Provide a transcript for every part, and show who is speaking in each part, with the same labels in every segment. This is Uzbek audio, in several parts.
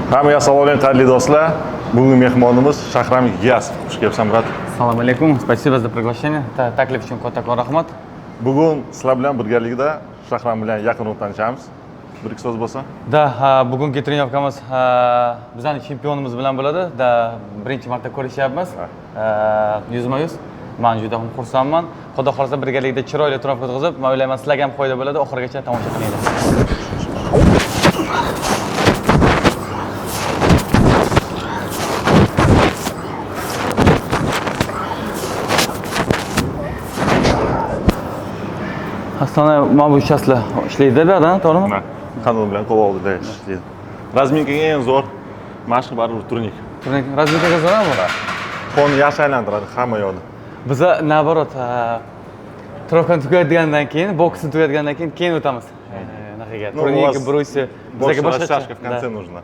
Speaker 1: Hammaga assalomu alaykum qadrli do'stlar. Bugun mehmonimiz Shahram Giyasov. Xush kelibsan, brat.
Speaker 2: Assalomu alaykum. Спасибо за приглашение. Taklif uchun kattakon rahmat.
Speaker 1: Bugun sizlar bilan birgalikda Shahram bilan yaqinroq tanishamiz. Bir-ikki so'z bo'lsa.
Speaker 2: Da, bugungi trenirovkamiz bizning chempionimiz bilan bo'ladi. Da, birinchi marta ko'rishyapmiz. Yuzma-yuz. Men juda ham xursandman. Xudo xolasa birgalikda chiroyli trenirovka o'tkazib, men o'ylayman sizlarga ham foyda bo'ladi. Oxirigacha tomosha qilinglar. Astana mana bu uchaslar ishlaydi-da, to'g'rimi?
Speaker 1: Qanot bilan qo'l oldida ishlaydi. Razminkaga eng zo'r mashq baribir turnik.
Speaker 2: Turnik razminkaga zo'rmi?
Speaker 1: Qo'lni yaxshi aylantiradi hamma yoqda.
Speaker 2: Biz naоборот, trenirovkani tugatgandan keyin, boksni tugatgandan keyin o'tamiz. Naqaga. Turnik, brusi, bizga boshqa
Speaker 1: в конце нужно.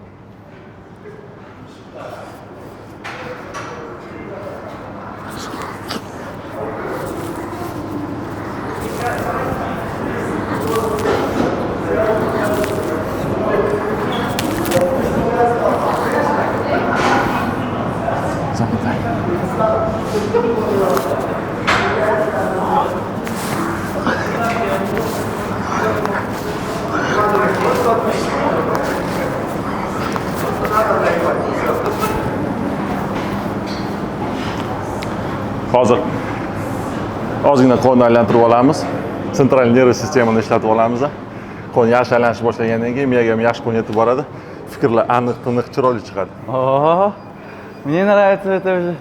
Speaker 1: Hozir ozgina qo'lni aylantirib olamiz. Sentral nerv sistemani ishlatib olamiz. Qo'l yaxshi aylanishni boshlagandan keyin miyaga ham yaxshi qo'l yetib boradi. Fikrlar aniq, tiniq, chiroyli chiqadi.
Speaker 2: Мне нравится это уже.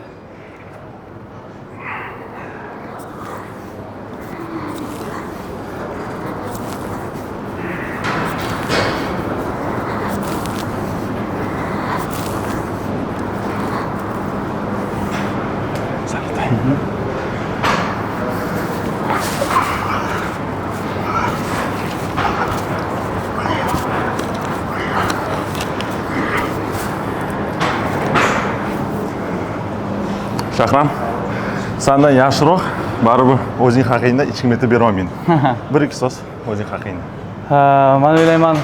Speaker 1: Shahram, sendan yaxshiroq baribir o'zing haqingda hech kim aytib bera olmaydi. Bir-ikki so'z o'zing haqingda.
Speaker 2: Men o'ylayman,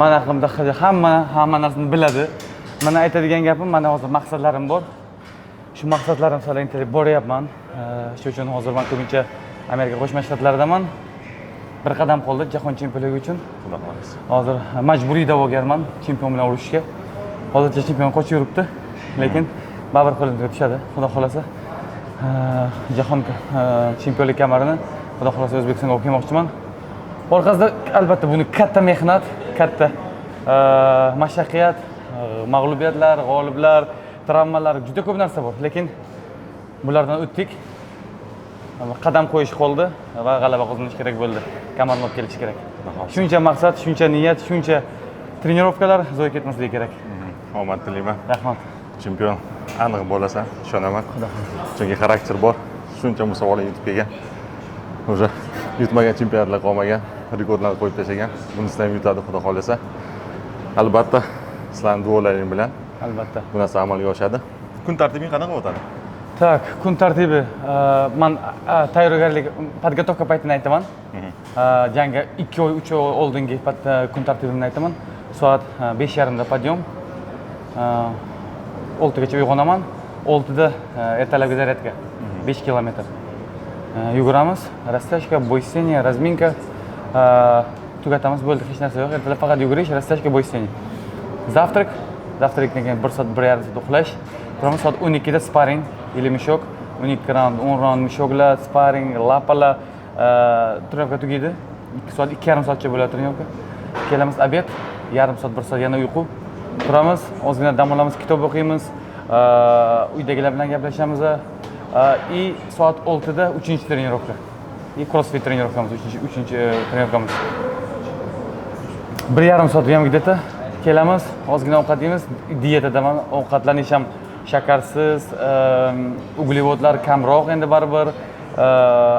Speaker 2: men haqimda hamma narsani biladi. Mana aytadigan gapim, mana hozir maqsadlarim bor. Shu maqsadlarim sari intilib boryapman. Shu uchun hozir men ko'pincha Amerika Qo'shma Shtatlaridaman. Bir qadam qoldi jahon chempionligi uchun.
Speaker 1: Xudo xolasa.
Speaker 2: Hozir majburiy da'vogarman chempion bilan urushga. Hozircha chempion qochib yuribdi, lekin baribir qo'limga tushadi. Xudo xolasa jahon chempionlik kamarini Xudo xolasa O'zbekistonga olib kelmoqchiman. Orqasida albatta buni katta mehnat, katta mashaqqat, mag'lubiyatlar, g'oliblar, travmalar juda ko'p narsa bor, lekin bulardan o'tdik. Qadam qo'yish qoldi va g'alaba qozonish kerak bo'ldi. Kamarni olib kelish kerak. Shuncha maqsad, shuncha niyat, shuncha trenirovkalar zo'y ketmasligi kerak.
Speaker 1: Omad tilayman.
Speaker 2: Rahmat.
Speaker 1: Chempion aniq bo'lasan, ishonaman. Chunki xarakter bor. Shuncha musobaqalar yutib kelgan. O'sha yutmagan chempionatlar qolmagan, rekordlar qo'yib tashlagan. Bunisidan ham yutadi, xudo xolasa. Albatta, sizlarning duolaring bilan
Speaker 2: Albatta.
Speaker 1: bu narsa amalga oshadi. Kun tartibing qanaqa o'tadi?
Speaker 2: Так, kun tartibi. Men tayyorgarlik, podgotovka paytini aytaman. Jangga 2 oy, 3 oy oldingi kun tartibimni aytaman. Soat 5:30da podyom. 6gacha uyg'onaman. 6da ertalabki zaryadka 5 kilometr. Yuguramiz, rastashka, bo'yseniya, razminka. Tugatamiz, bo'ldi, hech narsa yo'q. Ertalab faqat yugurish, rastashka, bo'yseniya. Zavtrakdan keyin 1 soat, 1,5 soat uxlash. Turamiz soat 12da sparring, ili mishok, 12 raund, 10 raund mishoklar, sparring, lapalar, trenirovka tugaydi. 2 soat, 2,5 soatcha bo'ladi trenirovka. Kelamiz obed, yarim soat, 1 soat yana uyqu. Turamiz, ozgina dam olamiz, kitob o'qiymiz, uydagilar bilan gaplashamiz. И soat 6da 3-chi trenirovka. И crossfit trenirovkamiz, 3-chi trenirovkamiz. 1,5 soat ham где-то kelamiz, ozgina ovqat yeymiz. Diyetadaman, ovqatlanish ham shakarsiz, uglevodlar kamroq endi baribir.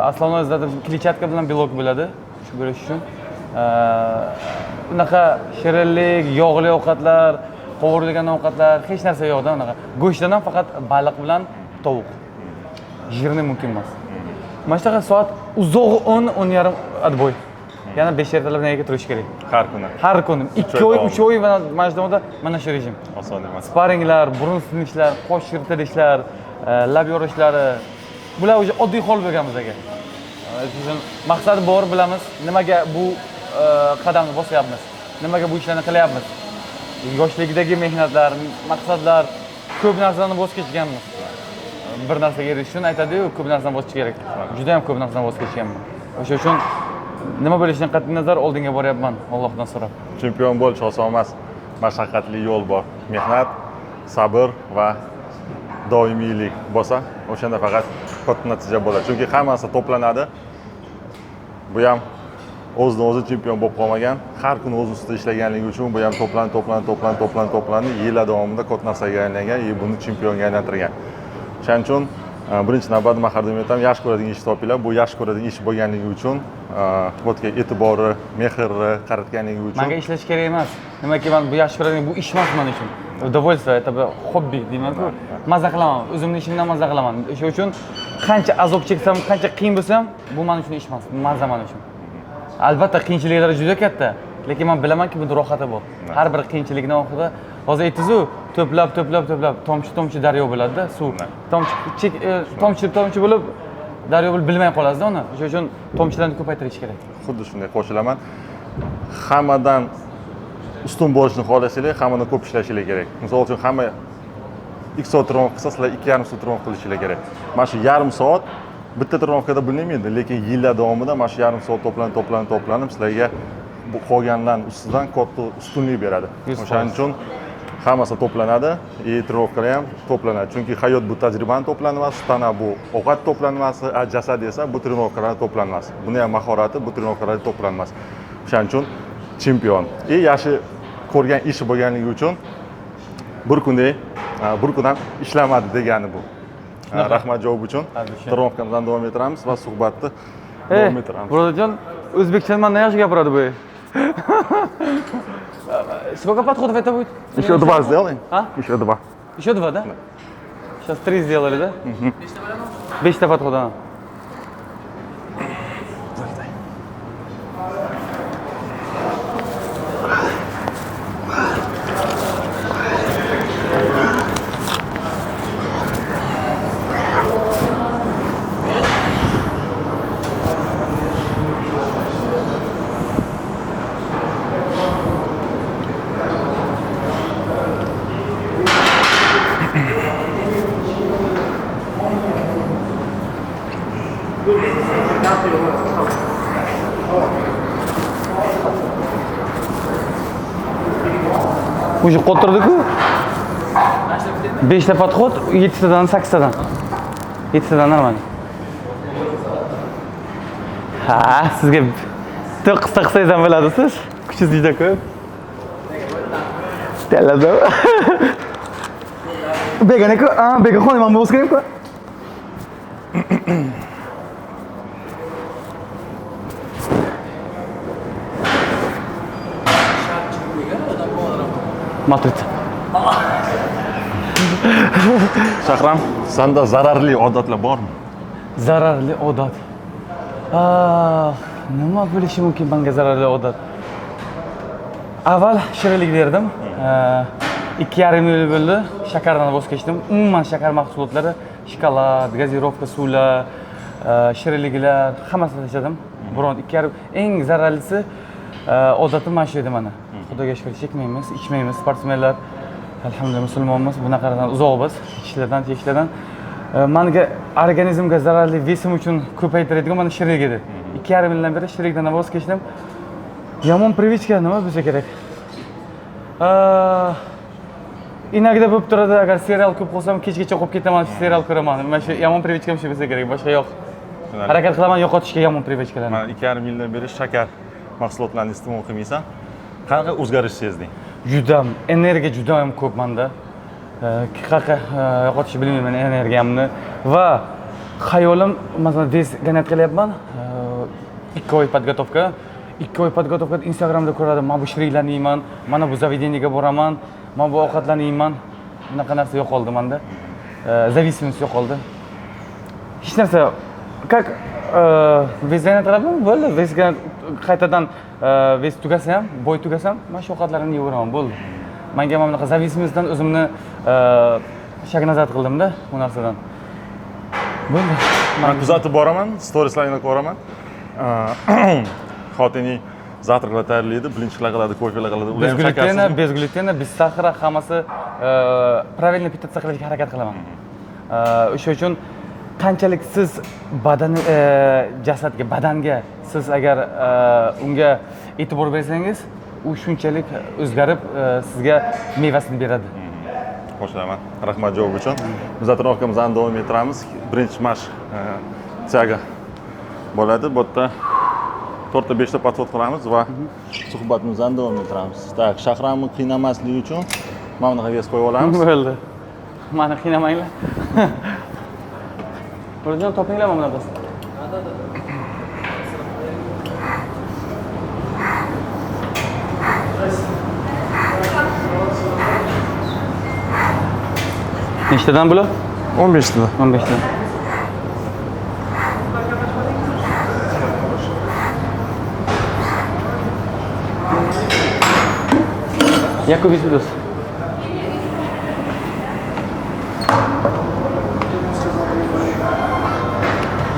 Speaker 2: Основной kletchatka bilan belok bo'ladi. Shu bo'lish uchun bunaqa shirinlik, yog'li ovqatlar, qovurilgan ovqatlar hech narsa yo'qda unaqa. Go'shtdan ham faqat baliq bilan tovuq. Jирni mumkin emas. Mana shunaqa soat uzog'i 10-10:30 отбой. yana 5 ertalab nega turish kerak.
Speaker 1: Har kuni.
Speaker 2: Har kuni 2 oy, 3 oy mana shu davomida mana shu rejim.
Speaker 1: Oson emas.
Speaker 2: Sparinglar, burun sinishlar, qosh yirtilishlar, lab yorishlari. Bular o'zi oddiy hol bo'lgan bizga. Shuning maqsadi bor bilamiz. Nimaga bu qadamni bosyapmiz? Nimaga bu ishlarni qilyapmiz? Yoshlikdagi mehnatlar, maqsadlar, ko'p narsadan voz kechganmiz. Bir narsaga erishish uchun aytadi-ku, ko'p narsadan voz kechish kerak. Juda ham ko'p narsadan voz kechganman. O'sha uchun nima bo'lishidan qat'iy nazar oldinga boryapman, Allohdan so'rab.
Speaker 1: Chempion bo'lish oson emas. Mashaqqatli yo'l bor. Mehnat, sabr va doimiylik bo'lsa, o'shanda faqat katta natija bo'ladi. Chunki hammasi to'planadi. Bu ham o'zidan o'zi chempion bo'lib qolmagan, har kuni o'z ustida ishlaganligi uchun bu ham to'planib, yillar davomida katta narsaga aylangan, buni chempionga aylantirgan. Shuning uchun birinchi navbatda men har doim aytaman, yaxshi ko'radigan ish topinglar. Bu yaxshi ko'radigan ish bo'lganligi uchun, o'tga e'tibori, mehri qaratganligi uchun.
Speaker 2: Menga ishlash kerak emas. Nimaga men bu yaxshi ko'radigan bu ish emas men uchun. Удовольствие, это hobbi deyman-ku. Maza qilaman, o'zimning ishimdan maza qilaman. O'sha uchun qancha azob cheksam, qancha qiyin bo'lsam, bu men uchun ish emas, maza men uchun. Albatta qiyinchiliklari juda katta, lekin men bilamanki bunda rohati bor. Har bir qiyinchilikning oxirida hozir aytdingiz-ku, to'plab, tomchi daryo bo'ladi-da, suv. Tomchi bo'lib daryo bo'lib bilmay qolasiz-da uni. O'sha uchun tomchilarni ko'paytirish kerak.
Speaker 1: Xuddi shunday qo'shilaman. Hammadan ustun bo'lishni xohlasanglar, hammadan ko'p ishlashingiz kerak. Misol uchun hamma 2 soat trenirovka qilsa, sizlar 2,5 soat trenirovka qilishingiz kerak. Mana shu yarim soat bitta trenirovkada bilinmaydi, lekin yillar davomida mana shu yarim soat to'planib sizlarga bu qolganlarning ustidan katta ustunlik beradi. O'shaning uchun hammasi to'planadi, trenirovkalar ham to'planadi. Chunki hayot bu tajribaning to'planmasi, tana bu ovqat to'planmasi, jasad esa bu trenirovkalar to'planmasi. Buni ham mahorati bu trenirovkalar to'planmasi. O'shaning uchun chempion. Yaxshi ko'rgan ishi bo'lganligi uchun bir kun ham ishlamadi degani bu. Rahmat javob uchun. Trenirovkamizdan davom ettiramiz va suhbatni davom ettiramiz.
Speaker 2: Birodarjon, o'zbekcha mandan yaxshi gapiradi bu. Сколько подходов это будет?
Speaker 1: Еще 2 сделаем? Еще 2.
Speaker 2: Еще 2, да? Сейчас 3 сделали, да? 5 подхода. Уже qo'ttirdik-ku. 5 ta podxod, 7 tadan 8 tadan. 7 tadan normal. Ha, sizga qisqa qilsangiz ham biladisiz. Kuchingiz juda ko'p. Telada. Begana-ku, begaxon men o'z kerak-ku. Matрица.
Speaker 1: Shahram, senda zararli odatlar bormi?
Speaker 2: Zararli odat. Nima bo'lishi mumkin menga zararli odat? Avval shirinlik berdim. 2,5 yil bo'ldi. Shakardan voz kechdim. Umuman shakar mahsulotlari, shokolad, gazirovka, suvlar, shirinliklar hammasini tashladim. Biron 2,5 eng zararlisi odatim mana shu edi mana. Xudoga shukr, chekmaymiz, ichmaymiz, sportsmenlar alhamdulillah musulmonmiz, bunaqalardan uzoqmiz, ichishlardan. Menga organizmga zararli vesim uchun ko'paytiradigan mana shirinlik edi. 2,5 yildan beri shirinlikdan voz kechdim. Yomon привычка nima bo'lsa kerak? Inagda bo'lib turadi, agar serial ko'p qolsam, kechgacha qo'yib ketaman, serial ko'raman. Mana shu yomon привычкам shu bo'lsa kerak, boshqa yo'q. Harakat qilaman yo'qotishga yomon привычкаlarni.
Speaker 1: Mana 2,5 yildan beri shakar mahsulotlarini iste'mol qilmaysan. Qanaqa o'zgarish sezding?
Speaker 2: Juda energiya juda ham ko'p menda. Qanaqa yo'qotishni bilmayman energiyamni va xayolim, masalan, ganat qilyapman. 2 oy podgotovka. 2 oy podgotovkada Instagramda ko'radim, men bu shirinliklarni yeyman, mana bu zavedeniyaga boraman, men bu ovqatlarni yeyman. Bunaqa narsa yo'qoldi menda. Зависимость yo'qoldi. Hech narsa как везганат qilaman, bo'ldi, qaytadan vez tugasa ham, bo'y tugasa ham, men shu ovqatlarimni yeyveraman, bo'ldi. Menga mana bunaqa zavisimizdan o'zimni shagnazat qildim-da bu narsadan. Bo'ldi.
Speaker 1: Men kuzatib boraman, storieslaringni ko'raman. Xotining завтракlar tayyorlaydi, blinchlar qiladi, ko'rpalar qiladi. Ular ham shakarsiz.
Speaker 2: Без glutena, без сахара, hammasi правильно питаться qilishga harakat qilaman. O'sha uchun qanchalik siz jasadga, badanga siz agar unga e'tibor bersangiz, u shunchalik o'zgarib sizga mevasini beradi.
Speaker 1: Qo'shilaman. Rahmat javob uchun. Biz atrofimizdan davom ettiramiz. Birinchi mashq Tiago bo'ladi. Bu yerda 4-5 ta podxod qilamiz va suhbatimizdan davom ettiramiz. Tak, Shahramni qiynamaslik uchun mana bunaqa vez qo'yib olamiz.
Speaker 2: Bo'ldi. Meni qiynamanglar. O'zinglar topinglar mana bunaqasi. Nechtadan bular?
Speaker 1: 15 ta.
Speaker 2: 15 ta. Яко висудос.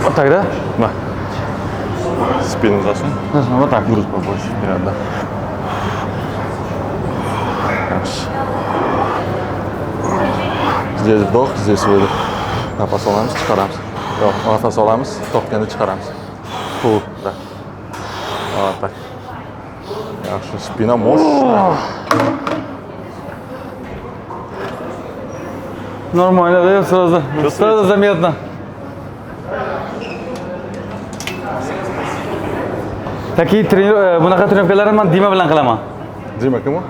Speaker 2: Вот так, да?
Speaker 1: Да. Спину засунь.
Speaker 2: Вот так.
Speaker 1: Груз побольше вперед, да. Хорошо. Здесь вдох, здесь выдох. Nafas olamiz, chiqaramiz. Yo'q, nafas olamiz, tortganda chiqaramiz. Full, да. Вот так. Yaxshi, spina mощная.
Speaker 2: Нормально, да, сразу заметно. Такие bunaqa тренировкаларni men Dima bilan qilaman.
Speaker 1: Dima kim u?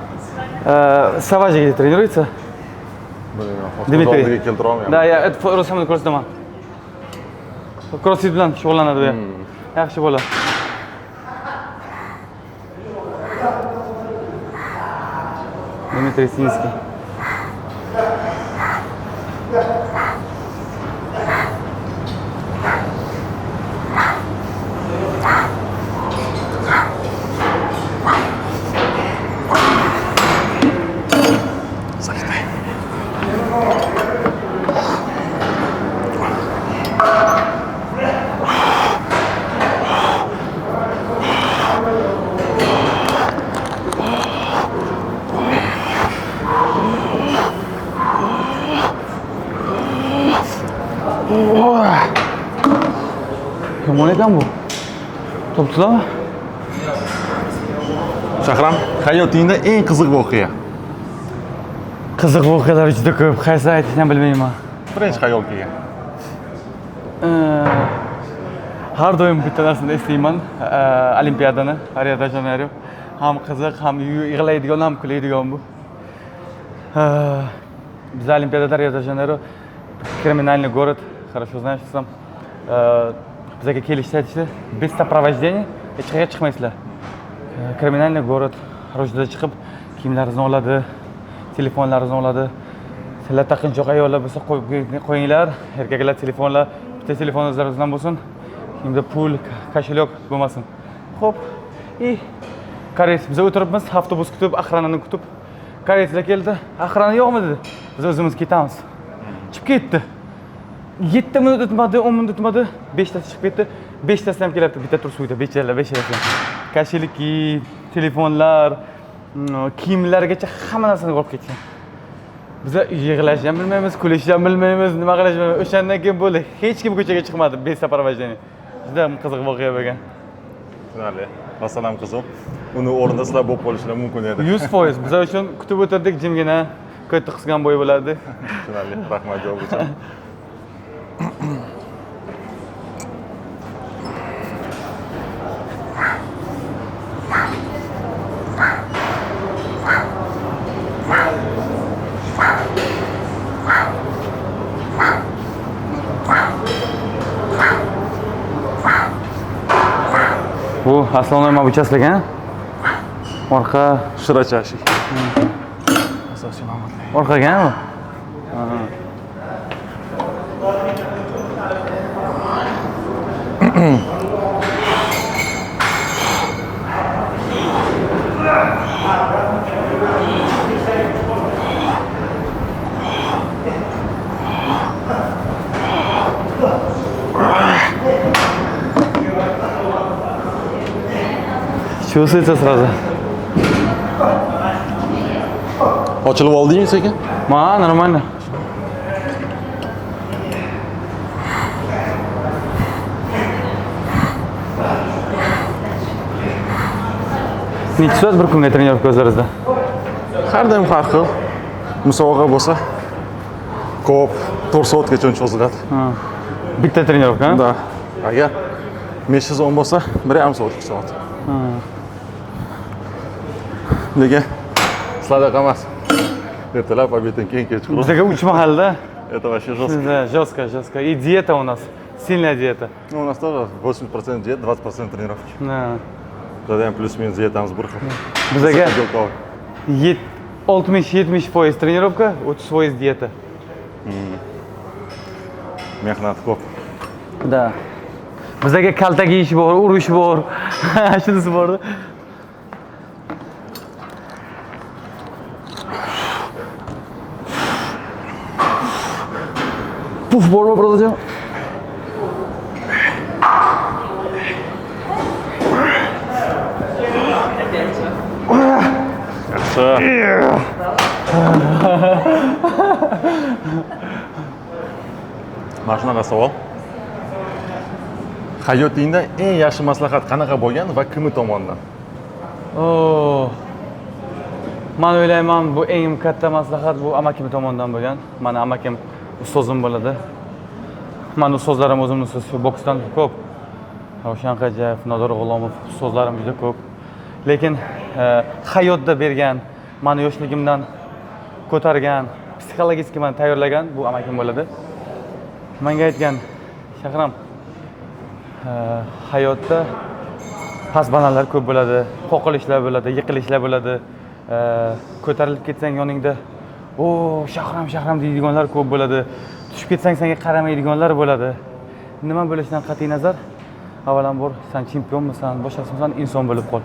Speaker 2: Savajga тренируется.
Speaker 1: Dimitriy keltira olmayman.
Speaker 2: Да, я это Rosamni ko'rsataman. Crossfit bilan shug'ullanadi u. Yaxshi bo'ladi. Dimitriy Sinskiy. Yomon ekan bu. To'pchilarmi?
Speaker 1: Shahram, hayotingda eng qiziq voqea.
Speaker 2: Qiziq voqealar juda ko'p. Qaysi aytishni bilmayman.
Speaker 1: Birinchi xayol kelgan.
Speaker 2: Har doim bitta narsani eslayman. Olimpiadani, Rio de Janeiro. Ham qiziq, ham yig'laydigan, ham kuladigan bu. Biz Olimpiadada Rio de Janeiro криминальный город, хорошо знаешь сам. Bizga kelishdi, aytishdi, без сопровождения hech qayerga chiqmaysizlar. Kriminalniy город, ro'jada chiqib, kiyimlaringizni oladi, telefonlaringizni oladi. Sizlar taqinchoq ayollar bo'lsa qo'yinglar, erkaklar telefonlar, bitta telefoningiz o'zingizdan bo'lsin. Kimda pul, kошелек bo'lmasin. Xo'p, koreys biz o'tiribmiz, avtobus kutib, охрананы kutib. Koreyslar keldi, охрана yo'qmi dedi. Biz o'zimiz ketamiz. Chiqib ketdi. 7 minut o'tmadi, 10 minut o'tmadi, 5 tasi chiqib ketdi. 5 tasi ham kelibdi, bitta tur suvda, bechalar. Kashiliki, telefonlar, kiyimlargacha hamma narsani olib ketgan. Biz yig'lashni ham bilmaymiz, kulishni ham bilmaymiz, nima qilishni bilmaymiz. O'shandan keyin bo'ldi, hech kim ko'chaga chiqmadi, besaparvajlaniya. Juda qiziq voqea bo'lgan.
Speaker 1: Tushunarli. Masalan qiziq. Uni o'rnida sizlar bo'lib qolishingiz mumkin edi.
Speaker 2: 100%. Biz uchun kutib o'tirdik, jimgina ko'tni qisgan bo'y bo'ladi.
Speaker 1: Tushunarli. Rahmat javob uchun.
Speaker 2: Bu основной мабучас ekan. Orqa
Speaker 1: Shirachashik. Asosiy ma'lumotlar.
Speaker 2: orqaga bu. Чувствуется сразу.
Speaker 1: Ochilib oldingmi sekin?
Speaker 2: Нормально. Necha soat bir kunga trenirovka o'zlaringizda?
Speaker 1: Har doim har xil. Musobaqa bo'lsa, ko'p 4 soatgacha cho'ziladi.
Speaker 2: Bitta trenirovka?
Speaker 1: Da. Agar meshizon bo'lsa, 1,5 soat, 2 soat. Lekin sadaqa emas. Ertalab, obeddan keyin kechqurun.
Speaker 2: Bizga 3 mahalda.
Speaker 1: Это вообще жестко.
Speaker 2: Да, жестко. И диета у нас. Сильная диета.
Speaker 1: Ну, у нас тоже 80% диет, 20% тренировки.
Speaker 2: Да.
Speaker 1: Тогда плюс-минус диетамыз bir xil.
Speaker 2: Bizga
Speaker 1: Belkovый.
Speaker 2: 60-70% тренировка, 30% диета.
Speaker 1: Mehnat ko'p.
Speaker 2: Да. Bizga kaltak yeyish bor, urish bor. Shunisi bor. Puf bormi, birodajon?
Speaker 1: Yaxshi. Mana shunaqa savol. Hayotingda eng yaxshi maslahat qanaqa bo'lgan va kim tomonidan?
Speaker 2: Men o'ylayman, bu eng katta maslahat bu amakim tomonidan bo'lgan. Meni amakim ustozim bo'ladi. Meni ustozlarim o'zimni shu boksdan ko'p. Ravshan Qajayev, Nodor G'ulomov ustozlarim juda ko'p. Lekin hayotda bergan, meni yoshligimdan ko'targan, psixologik meni tayyorlagan bu amakim bo'ladi. Menga aytgan, Shahram, hayotda past-balandlar ko'p bo'ladi, qoqilishlar bo'ladi, yiqilishlar bo'ladi. Ko'tarilib ketsang yoningda, Shahram deydiganlar ko'p bo'ladi. Tushib ketsang senga qaramaydiganlar bo'ladi. Nima bo'lishidan qat'iy nazar, avvalambor sen chempionmisan, boshqasisan, inson bo'lib qol.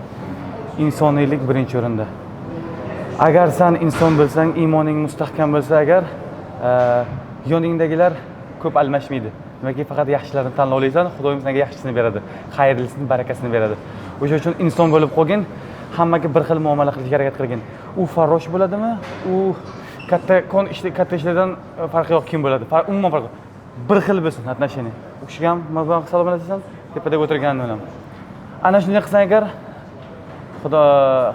Speaker 2: İnsoniylik birinchi o'rinda. Agar sen inson bo'lsang, iymoning mustahkam bo'lsa agar, yoningdagilar ko'p almashmaydi. Demakki, faqat yaxshilarni tanlaysan, Xudoyim senga yaxshisini beradi, xayrlisini, barakasini beradi. O'sha uchun inson bo'lib qolgin, hammaga bir xil muomala qilishga harakat qilgin. U farrosh bo'ladimi? U katta ishlardan farqi yo'q kim bo'ladi? Umuman farqi yo'q. Bir xil bo'lsin отношение. U kishiga ham mazmun hisoblanasiz, tepada o'tirganini bilan. Ana shunday qilsang agar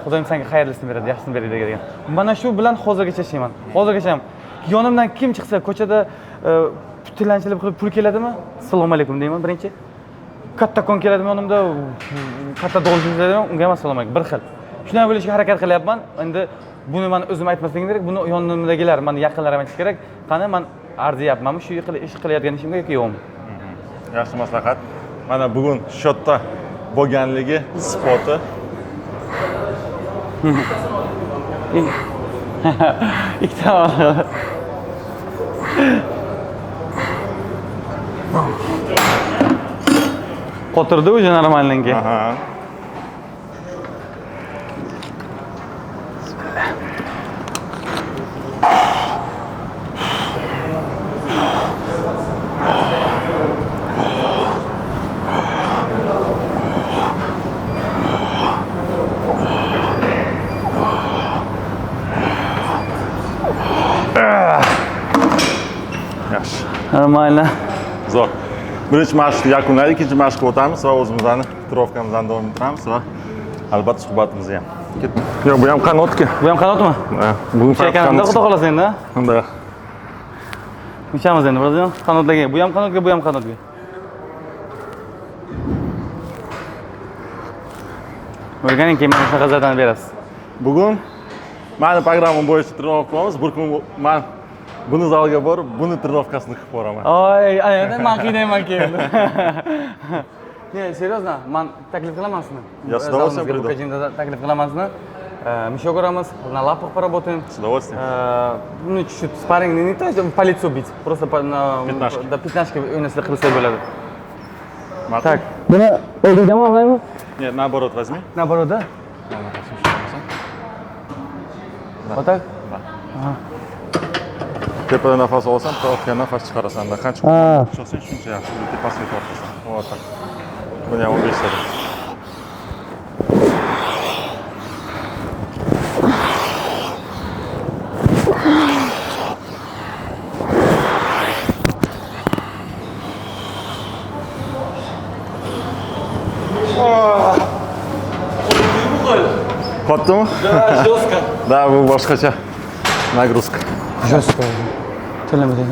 Speaker 2: Xudoyim senga xayrlisini beradi, yaxshisini beradi degan. Mana shu bilan hozirgacha yashayman. Hozirgacha ham yonimdan kim chiqsa, ko'chada tilanchilik qilib pul keladimi? Assalomu alaykum deyman birinchi. Katta kon keladimi yonimda? Katta dolzin deydimi? Unga ham assalomu alaykum. Bir xil. Shunday bo'lishga harakat qilyapman. Endi buni men o'zim aytmasligim kerak. Buni yonimdagilar, meni yaqinlarim aytish kerak. Qani men arziyapmanmi shu ish qilayotgan ishimga yoki yo'qmi?
Speaker 1: Yaxshi maslahat. Mana bugun shotda bo'lganligi spoti.
Speaker 2: Ikkita qotirdi уже нормальненький.
Speaker 1: Aha. Yaxshi.
Speaker 2: Нормально.
Speaker 1: Zo'r. Birinchi mashqni yakunladik, ikkinchi mashqqa o'tamiz va o'zimizni trenirovkamizni davom ettiramiz va albatta suhbatimizni ham. Yo'q, bu ham qanotga.
Speaker 2: Bu ham qanotmi?
Speaker 1: Ha, bugun
Speaker 2: Chekanimda xudo xolasa endi.
Speaker 1: Unda.
Speaker 2: Uchamiz endi, birodajon. Qanotlarga, bu ham qanotga, bu ham qanotga. O'rganing, keyin mana shunaqa zadani berasiz.
Speaker 1: Bugun meni programmam bo'yicha trenirovka qilamiz. Bir kun men buni zalga borib, buni trenirovkasini qilib boraman.
Speaker 2: Endi men qiynayman keyin. Ne, серьезно, men taklif qilaman sizni.
Speaker 1: Я с удовольствием приду.
Speaker 2: Taklif qilaman sizni. Мы еще говорим, на лапах поработаем.
Speaker 1: С удовольствием.
Speaker 2: Ну, чуть-чуть спарринг, не то, чтобы по лицу бить, просто
Speaker 1: Пятнашки.
Speaker 2: до пятнашки, если хрусталь bo'ladi.
Speaker 1: Ma'qul.
Speaker 2: Так, buni oldinga olmaymi?
Speaker 1: Нет, наоборот возьми.
Speaker 2: Наоборот, да? Вот так?
Speaker 1: Да. Tepadan nafas olsan, tortgan nafas chiqarasan. Qancha cho'qsang shuncha yaxshi. Tepasiga tortasan. Вот так. Buni ham 15 sada. Kattami?
Speaker 2: Жестко.
Speaker 1: Da, bu boshqacha nagruska.
Speaker 2: Жестко. Tillamadi.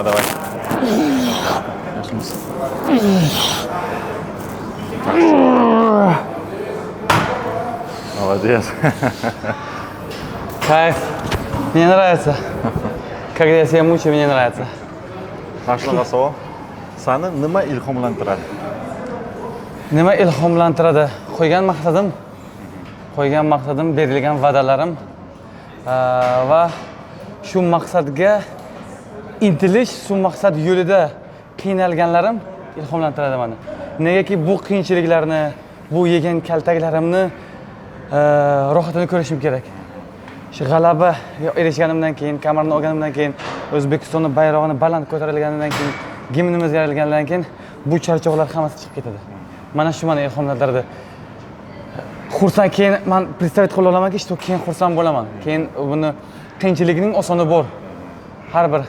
Speaker 1: Давай. Yaxshimiz. Молодец.
Speaker 2: Кайф. Мне нравится. Когда я себя мучаю, мне нравится.
Speaker 1: Qashqaga savol. Seni nima ilhomlantiradi?
Speaker 2: Nima ilhomlantiradi? Qo'ygan maqsadim, berilgan va'dalarim va shu maqsadga intilish, shu maqsad yo'lida qiynalganlarim ilhomlantiradi meni. Negaki bu qiyinchiliklarni, bu yegan kaltaklarimni rohatini ko'rishim kerak. Shu g'alaba erishganimdan keyin, kamarni olganimdan keyin, O'zbekistonning bayrog'ini baland ko'tarilganidan keyin, gimnimiz yarilganidan keyin bu charchoqlar hammasi chiqib ketadi. Mana shu meni ilhomlantiradi. Xursand keyin men представить qila olamanki, что keyin xursand bo'laman. Keyin buni qiyinchilikning osoni bor. Har bir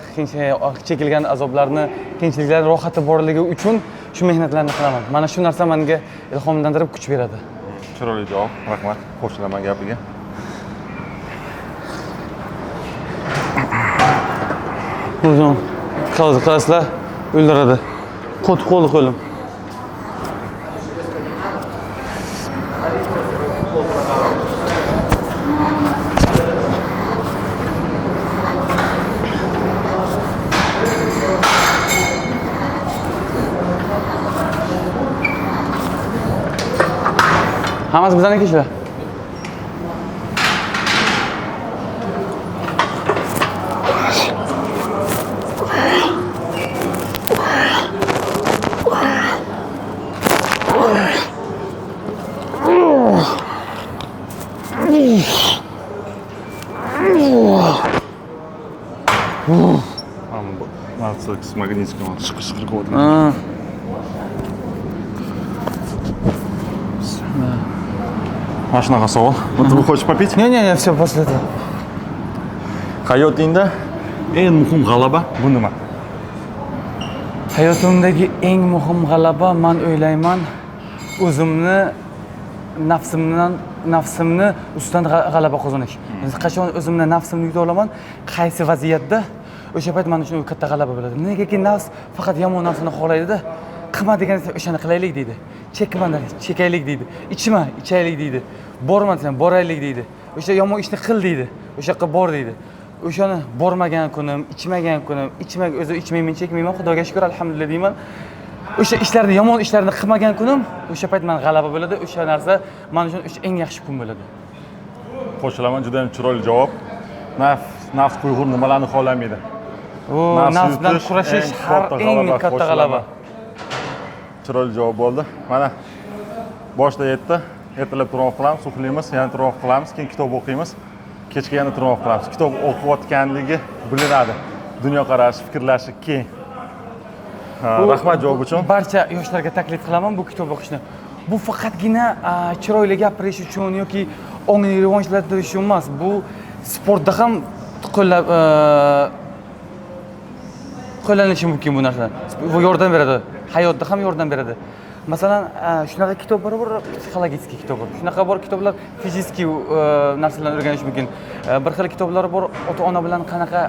Speaker 2: chekilgan azoblarni, qiyinchiliklarning rohati borligi uchun shu mehnatlarni qilaman. Mana shu narsa menga ilhomlantirib kuch beradi.
Speaker 1: Chiroyli javob. Rahmat. Qo'shilaman gapiga.
Speaker 2: O'zim qalasizlar o'ldiradi. Qo'lim. Hammasi bizaniki shular.
Speaker 1: Narsa с магнитским шкрикот. Mana shunaqa savol. Вы хочешь попить?
Speaker 2: Не, все после этого.
Speaker 1: Hayotingda eng muhim g'alaba bu nima?
Speaker 2: Hayotimdagi eng muhim g'alaba men o'ylayman, o'zimni nafsimni ustidan g'alaba qozonish. Qachon o'zimni nafsimni yuta olaman, qaysi vaziyatda o'sha payt men uchun katta g'alaba bo'ladi. Negaki nafs faqat yomon narsani xohlaydi-da. Qilma degansa o'shani qilaylik deydi. Chekma chekaylik deydi. Ichma ichaylik deydi. Borma desam boraylik deydi. O'sha yomon ishni qil deydi. O'sha yoqqa bor deydi. O'shani bormagan kunim, ichmagan kunim, o'zi ichmayman, chekmayman, Xudoga shukr, alhamdulillah deyman. O'sha ishlarni, yomon ishlarni qilmagan kunim, o'sha payt men g'alaba bo'ladi. O'sha narsa men uchun eng yaxshi kun bo'ladi.
Speaker 1: Qo'shilaman, juda ham chiroyli javob. Nafs Uyg'ur nimalarni xohlamaydi?
Speaker 2: Nafs bilan kurashish har eng katta g'alaba.
Speaker 1: Chiroyli javob bo'ldi. Mana boshda yetdi. Ertalab turib qilamiz, uxlaymiz, yana turib qilamiz, keyin kitob o'qiymiz. Kechga yana turib qilamiz. Kitob o'qiyotganligi bilinadi. Dunyoqarashi, fikrlashi keng. Rahmat javob uchun.
Speaker 2: Barcha yoshlarga taklif qilaman bu kitob o'qishni. Bu faqatgina chiroyli gapirish uchun yoki ongni rivojlantirish uchun emas. Bu sportda ham qo'llanishi mumkin bu narsa. Bu yordam beradi. Hayotda ham yordam beradi. Masalan, shunaqa kitoblar bor, psixologik kitoblar. Shunaqa bor kitoblar fizik narsalarni o'rganish mumkin. Bir xil kitoblar bor, ota-ona bilan qanaqa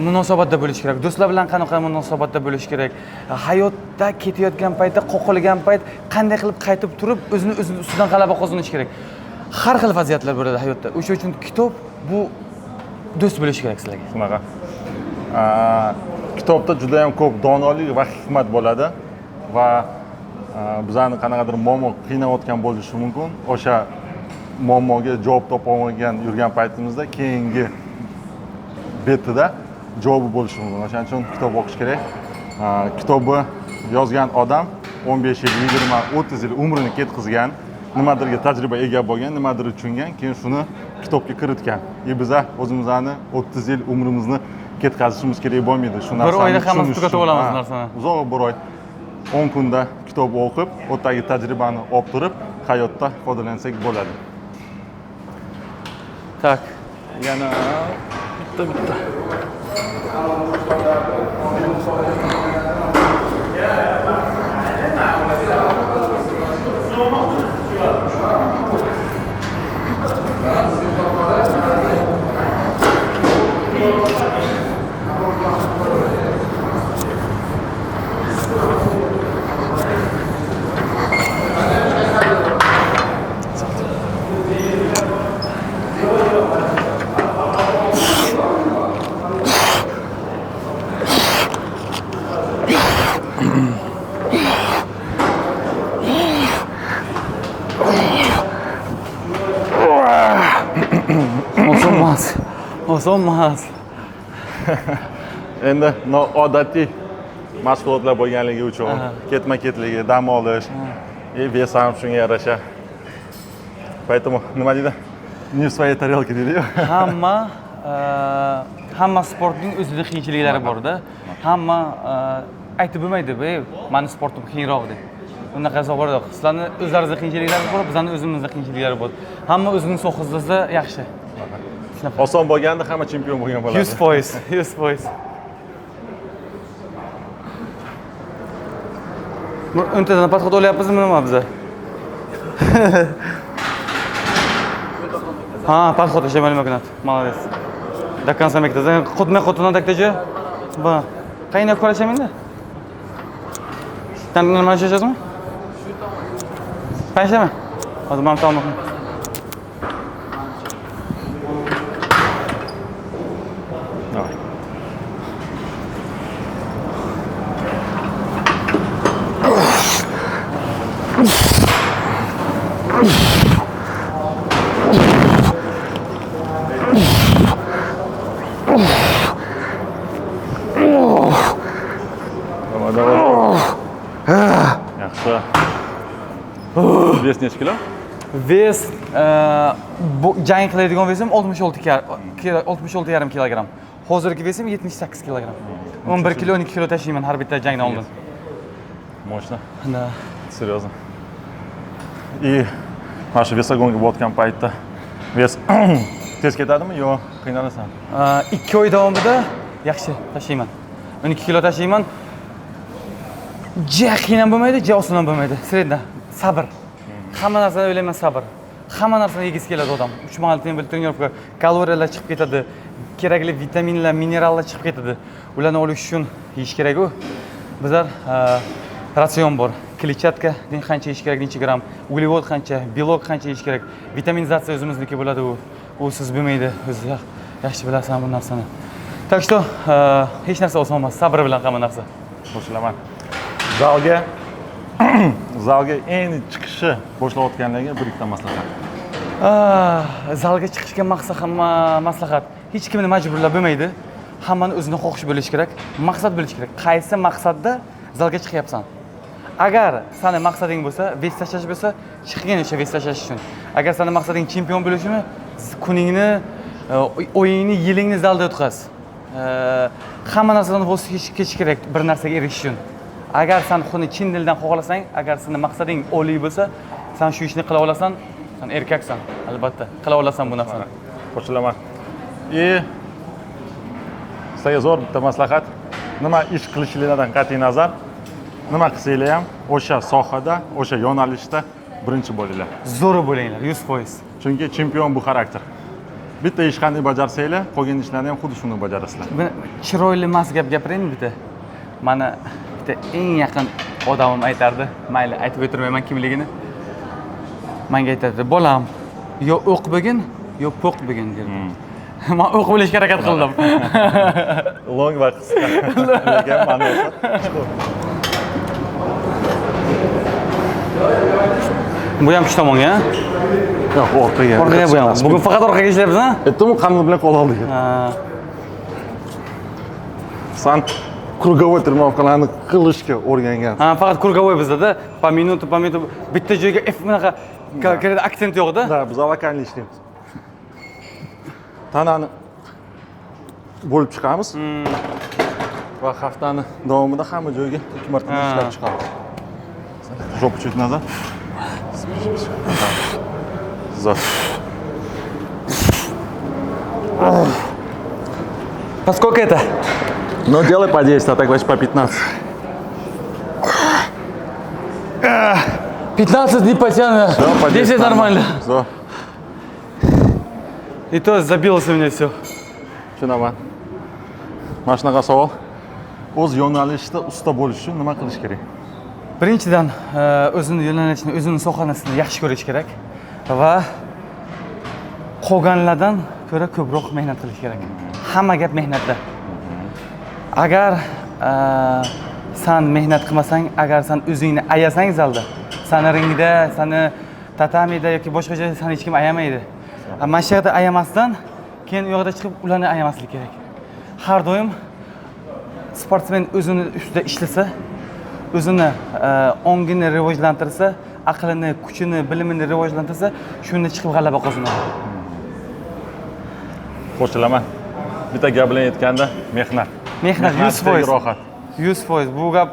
Speaker 2: munosabatda bo'lish kerak, do'stlar bilan qanaqa munosabatda bo'lish kerak. Hayotda ketayotgan paytda, qoqilgan payt qanday qilib qaytib turib, o'zini ustidan g'alaba qozonish kerak. Har xil vaziyatlar bo'ladi hayotda. O'sha uchun kitob bu do'st bo'lishi kerak sizlarga.
Speaker 1: Shunaqa. Kitobda juda ham ko'p donolik va hikmat bo'ladi va bizani qanaqadir muammo qiynayotgan bo'lishi mumkin. O'sha muammoga javob topa olmagan yurgan paytimizda keyingi betida javobi bo'lishi mumkin. O'shaning uchun kitob o'qish kerak. Kitobni yozgan odam 15 yil, 20, 30 yil umrini ketkazgan, nimadirga tajriba ega bo'lgan, nimadir tushungan, keyin shuni kitobga kiritgan. Biza o'zimizni 30 yil umrimizni ketkazishimiz kerak bo'lmaydi. Shu narsani
Speaker 2: bir oyda hammasi tugatib olamiz narsani.
Speaker 1: Uzoq bir oy, 10 kunda kitob o'qib, o'tdagi tajribani olib turib, hayotda foydalansak bo'ladi.
Speaker 2: Tak.
Speaker 1: Yana bitta.
Speaker 2: Osonmas.
Speaker 1: Endi noodatiy mashg'ulotlar bo'lganligi uchun ketma-ketligi, dam olish, vес ham shunga yarasha. Поэтому nima deydi? Не в своей тарелке deydi-ku.
Speaker 2: Hamma sportning o'zida qiyinchiliklari bor-da. Hamma aytib bo'lmaydi, "Meni sportim qiyinroq" deb. Unaqa bor-da. Sizlarni o'zlaringizda qiyinchiliklari bor, bizning o'zimizda qiyinchiliklari bor. Hamma o'zining sohasida yaxshi.
Speaker 1: Oson bo'lganda hamma chempion bo'lgan bo'ladi.
Speaker 2: 100%, 100%. Bu o'ntadan podxod olyapmizmi nima biza? Ha, podxod ishlamay magnat. Молодец. До конца mekda. Qutmay qo'tidan taktachi. Va qaynab ko'rashamingda? Sen nima ishlayapsizmi? Payshlama. Hozir men tamom.
Speaker 1: Yaxshi. Ves necha kilo?
Speaker 2: Ves bu jang qiladigan vesim 66,5 kilogramm. Hozirgi vesim 78 kilogramm. 11 kilo 12 kilo tashiyman har bitta jangdan oldin.
Speaker 1: Moshna.
Speaker 2: Da.
Speaker 1: Серьезно. И mana shu vesagonga botgan paytda ves tez ketadimi yo qiynalasan?
Speaker 2: 2 oy davomida yaxshi tashiyman. 12 kilo tashiyman. Ja qiyin bo'lmaydi, ja oson bo'lmaydi. Sredda sabr. Hamma narsani o'ylayman sabr. Hamma narsani yegisi keladi odam. 3 mahal trenirovka, kaloriyalar chiqib ketadi, kerakli vitaminlar, minerallar chiqib ketadi. Ularni olish uchun yeyish kerak-ku. Bizlar ratsion bor. Kletchatka qancha yeyish kerak, necha gramm, uglevod qancha, belok qancha yeyish kerak. Vitaminizatsiya o'zimizniki bo'ladi u. U siz bilmaydi. O'zi yaxshi bilasan bu narsani. Так что hech narsa oson emas, sabr bilan hamma narsa.
Speaker 1: Qo'shilaman. Zalga eng chiqishi boshlayotganlarga bir ikkita maslahat.
Speaker 2: Zalga chiqishga maslahat. Hech kimni majburlab bo'lmaydi. Hammani o'zining xohishi bo'lishi kerak, maqsad bo'lishi kerak. Qaysi maqsadda zalga chiqyapsan? Agar seni maqsading bo'lsa, ves tashlash bo'lsa, chiqgan o'sha ves tashlash uchun. Agar seni maqsading chempion bo'lishmi, kuningni, o'yingni, yilingni zalda o'tkaz. Hamma narsadan voz kechish kerak bir narsaga erishish uchun. Agar sen xuddi chin dildan xohlasang, agar sening maqsading oliy bo'lsa, sen shu ishni qila olasan, sen erkaksan, albatta. Qila olasan bu narsani.
Speaker 1: Qo'shilaman. Sizga zo'r bitta maslahat. Nima ish qilishingizdan qat'iy nazar, nima qilsanglar ham o'sha sohada, o'sha yo'nalishda birinchi bo'linglar.
Speaker 2: Zo'r bo'linglar, 100%.
Speaker 1: Chunki chempion bu xarakter. Bitta ish qanday bajarsanglar, qolgan ishlarni ham xuddi shuni bajarasizlar.
Speaker 2: Men chiroyli mas gap gapiraymi bitta? Mana bitta eng yaqin odamim aytardi, mayli aytib o'tirmayman kimligini. Menga aytadi, "Bolam, yo o'q bo'lgin, yo po'q bo'lgin" derdi. Men o'q bo'lishga harakat qildim.
Speaker 1: Long va qisqa. Lekin mana
Speaker 2: bu ham kuch tomonga,
Speaker 1: yo'q, o'rtaga.
Speaker 2: O'rtaga bu ham. Bugun faqat orqaga ishlayapsiz-a?
Speaker 1: Aytdim, qanday bilan qo'l oldik. San krugovoy trenirovkalarni qilishga o'rgangan.
Speaker 2: Ha, faqat krugovoy bizda по минуту bitta joyga F bunaqa aksent yo'q-da.
Speaker 1: Da, biz lokalni ishlaymiz. Tanani bo'lib chiqamiz. Va haftani davomida hamma joyga 2 marta ishlab chiqamiz. Жопу чуть назад.
Speaker 2: По сколько это?
Speaker 1: Ну, делай по 10, а так вообще по 15.
Speaker 2: 15 не потяну.
Speaker 1: Всё, по
Speaker 2: 10 нормально.
Speaker 1: Всё.
Speaker 2: И то забилось у меня все.
Speaker 1: Tushunaman. Mana shunaqa savol. O'z yo'nalishida usta bo'lish uchun nima qilish kerak?
Speaker 2: Birinchidan o'zini yo'nalishini, o'zini sohasini yaxshi ko'rish kerak va qolganlardan ko'ra ko'proq mehnat qilish kerak. Hamma gap mehnatda. Agar sen mehnat qilmasang, agar sen o'zingni ayasang zalda, seni ringda, seni tatamida yoki boshqa joyda seni hech kim ayamaydi. Mana shu yerda ayamasdan keyin u yoqda chiqib ularni ayamaslik kerak. Har doim sportmen o'zini ustida ishlasa, o'zini ongini rivojlantirsa, aqlini, kuchini, bilimini rivojlantirsa, shunda chiqib g'alaba qozonadi.
Speaker 1: Qo'shilaman. Bitta gap bilan aytganda, mehnat.
Speaker 2: Mehnat 100%.
Speaker 1: Rohat.
Speaker 2: 100%. Bu gap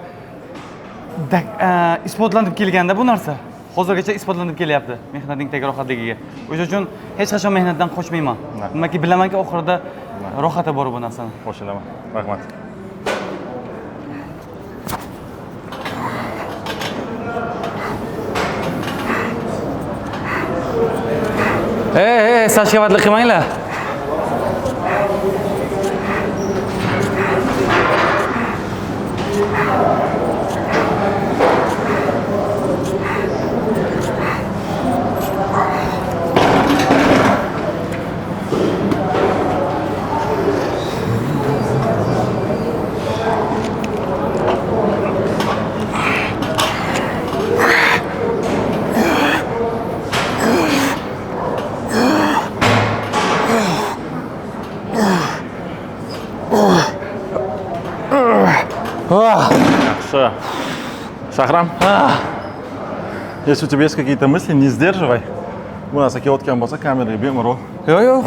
Speaker 2: isbotlanib kelganda bu narsa. Hozirgacha isbotlanib kelyapti mehnatning tagi rohatligiga. O'sha uchun hech qachon mehnatdan qochmayman. Nimaki bilamanki, oxirida rohati bor bu narsani.
Speaker 1: Qo'shilaman. Rahmat.
Speaker 2: Sashkavatlik qilmanglar.
Speaker 1: Yaxshi. Shahram. Если у тебя есть какие-то мысли, не сдерживай. Bu narsa kelayotgan bo'lsa, kameraga bemalol.
Speaker 2: Yo'q.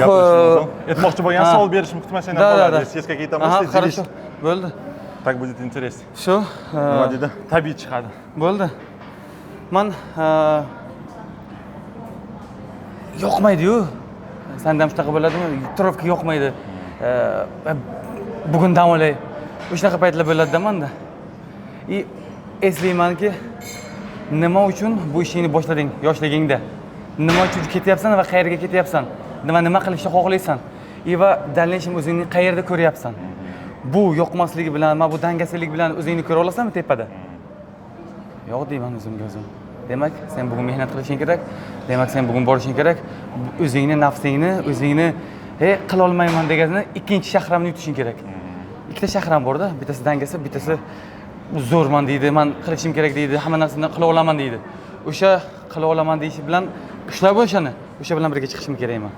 Speaker 1: Aytmoqchi bo'lgan savol berishim kutmasang ham bo'ladi. Если есть какие-то мысли,
Speaker 2: хорошо. Bo'ldi.
Speaker 1: Так будет интереснее.
Speaker 2: Shu.
Speaker 1: Nima dedi? Tabiiy chiqadi.
Speaker 2: Bo'ldi. Men yoqmaydi-yu. Senda ham shunaqa bo'ladimi? Trofka yoqmaydi. Bugun dam olay. O'shaqa paytlar bo'ladi-da menda. Eslaymanki, nima uchun bu ishingni boshlading yoshligingda? Nima uchun ketyapsan va qayerga ketyapsan? Nima qilishni xohlaysan? Va dalishim o'zingni qayerda ko'ryapsan? Bu yoqmasligi bilan, mana bu dangasalik bilan o'zingni ko'ra olasanmi tepada? Yo'q deyman o'zimga o'zim. Demak, sen bugun mehnat qilishing kerak. Demak, sen bugun borishing kerak. O'zingni, nafsingni, o'zingni qila olmayman deganini ikkinchi shahramni yutishing kerak. Ikkita shahram bor-da, bittasi dangasa, bittasi zo'rman deydi, men qilishim kerak deydi, hamma narsani qila olaman deydi. O'sha qila olaman deyishi bilan ushlab o'shani, o'sha bilan birga chiqishim kerakman.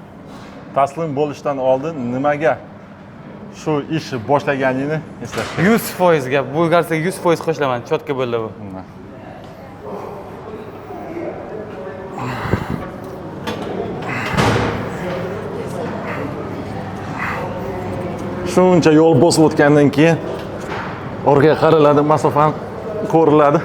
Speaker 1: Taslim bo'lishdan oldin nimaga shu ishni boshlaganingni eslash kerak.
Speaker 2: 100% gap. Bu garsiga 100% qo'shilaman. Chotka bo'ldi bu.
Speaker 1: Shuncha yo'l bosib o'tgandan keyin orqaga qaraladi, masofani ko'riladi.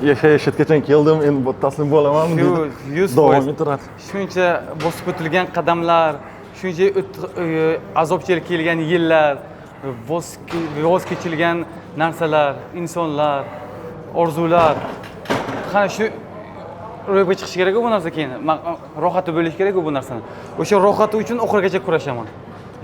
Speaker 1: Yashashgacha keldim, endi taslim bo'laman deb davom ettiradi.
Speaker 2: Shuncha bosib o'tilgan qadamlar, shuncha azobchilik kelgan yillar, voz kechilgan narsalar, insonlar, orzular. Qani shu ro'yobga chiqish kerak bu narsa keyin. Rohati bo'lish kerak bu narsani. O'sha rohati uchun oxirigacha kurashaman.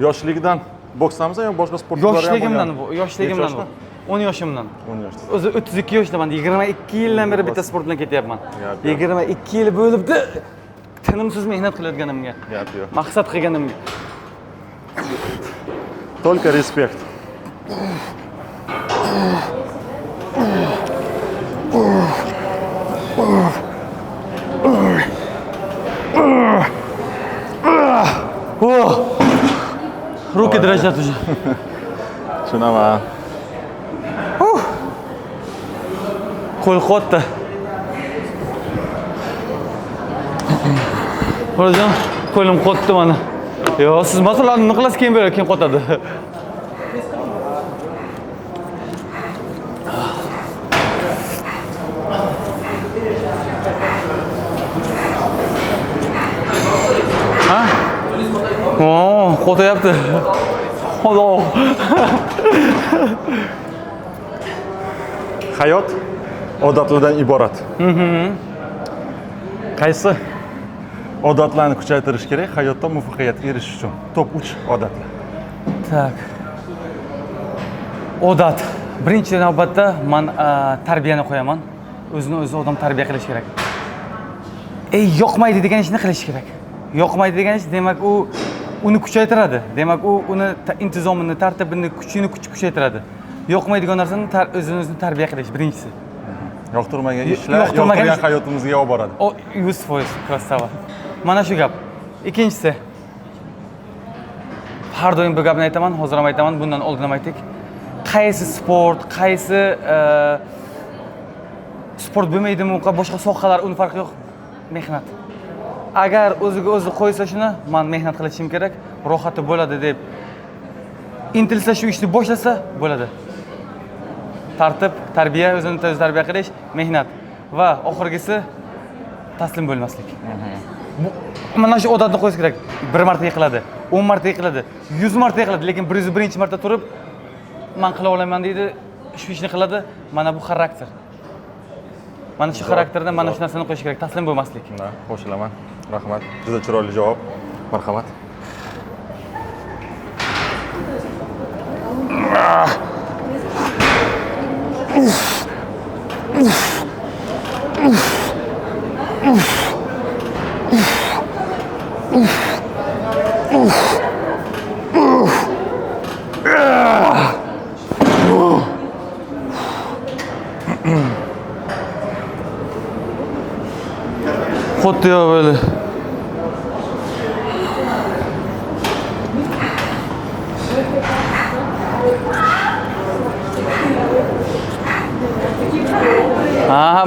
Speaker 1: Yoshlikdan boksamiz yo boshqa sport turlari ham
Speaker 2: bor? Yoshligimdan bu. 10 yoshimdan.
Speaker 1: 10 yoshda.
Speaker 2: O'zi 32 yoshdaman. 22 yildan beri bitta sport bilan ketyapman. 22 yil bo'libdi. Tinimsiz mehnat qilayotganimga.
Speaker 1: Gap yo'q.
Speaker 2: Maqsad qilganimga.
Speaker 1: Только респект.
Speaker 2: Руки дрожат уже.
Speaker 1: Tushunaman.
Speaker 2: Qo'l qotdi. Hozir qo'lim qotdi mana. Yo, siz masalan nima qilasiz keyin beradi, keyin qotadi. Ha? Qo'tayapti. Xudo.
Speaker 1: Hayot odatlardan iborat. Qaysi odatlarni kuchaytirish kerak hayotda muvaffaqiyatga erishish uchun? Top 3 odatlar.
Speaker 2: Tak. Odat. Birinchi navbatda men tarbiyani qo'yaman. O'zini o'zi odam tarbiya qilish kerak. Yoqmaydi degan ishni qilish kerak. Yoqmaydi degan ish demak u uni kuchaytiradi. Demak u uni intizomini, tartibini, kuchini kuchaytiradi. Yoqmaydigan narsani o'zini tarbiya qilish birinchisi.
Speaker 1: Yoqtirmagan ishlar yoqtirgan hayotimizga olib boradi.
Speaker 2: 100% krasava. Mana shu gap. Ikkinchisi. Har doim bu gapni aytaman, hozir ham aytaman, bundan oldin ham aytdik. Qaysi sport, qaysi sport bo'lmaydimi, boshqa sohalar uni farqi yo'q. Mehnat. Agar o'ziga o'zi qo'ysa shuni, men mehnat qilishim kerak, rohati bo'ladi deb intilsa shu ishni boshlasa bo'ladi. Tartib, tarbiya, o'zini o'zi tarbiya qilish, mehnat va oxirgisi taslim bo'lmaslik. Mana shu odatni qo'yish kerak. 1 marta yiqiladi, 10 marta yiqiladi, 100 marta yiqiladi, lekin 101-marta turib men qila olaman deydi, shu ishni qiladi. Mana bu xarakter. Mana shu xarakterda mana shu narsani qo'yish kerak, taslim bo'lmaslik.
Speaker 1: Qo'shilaman. Rahmat. Juda chiroyli javob. Marhamat.
Speaker 2: Xuddi yo böyle.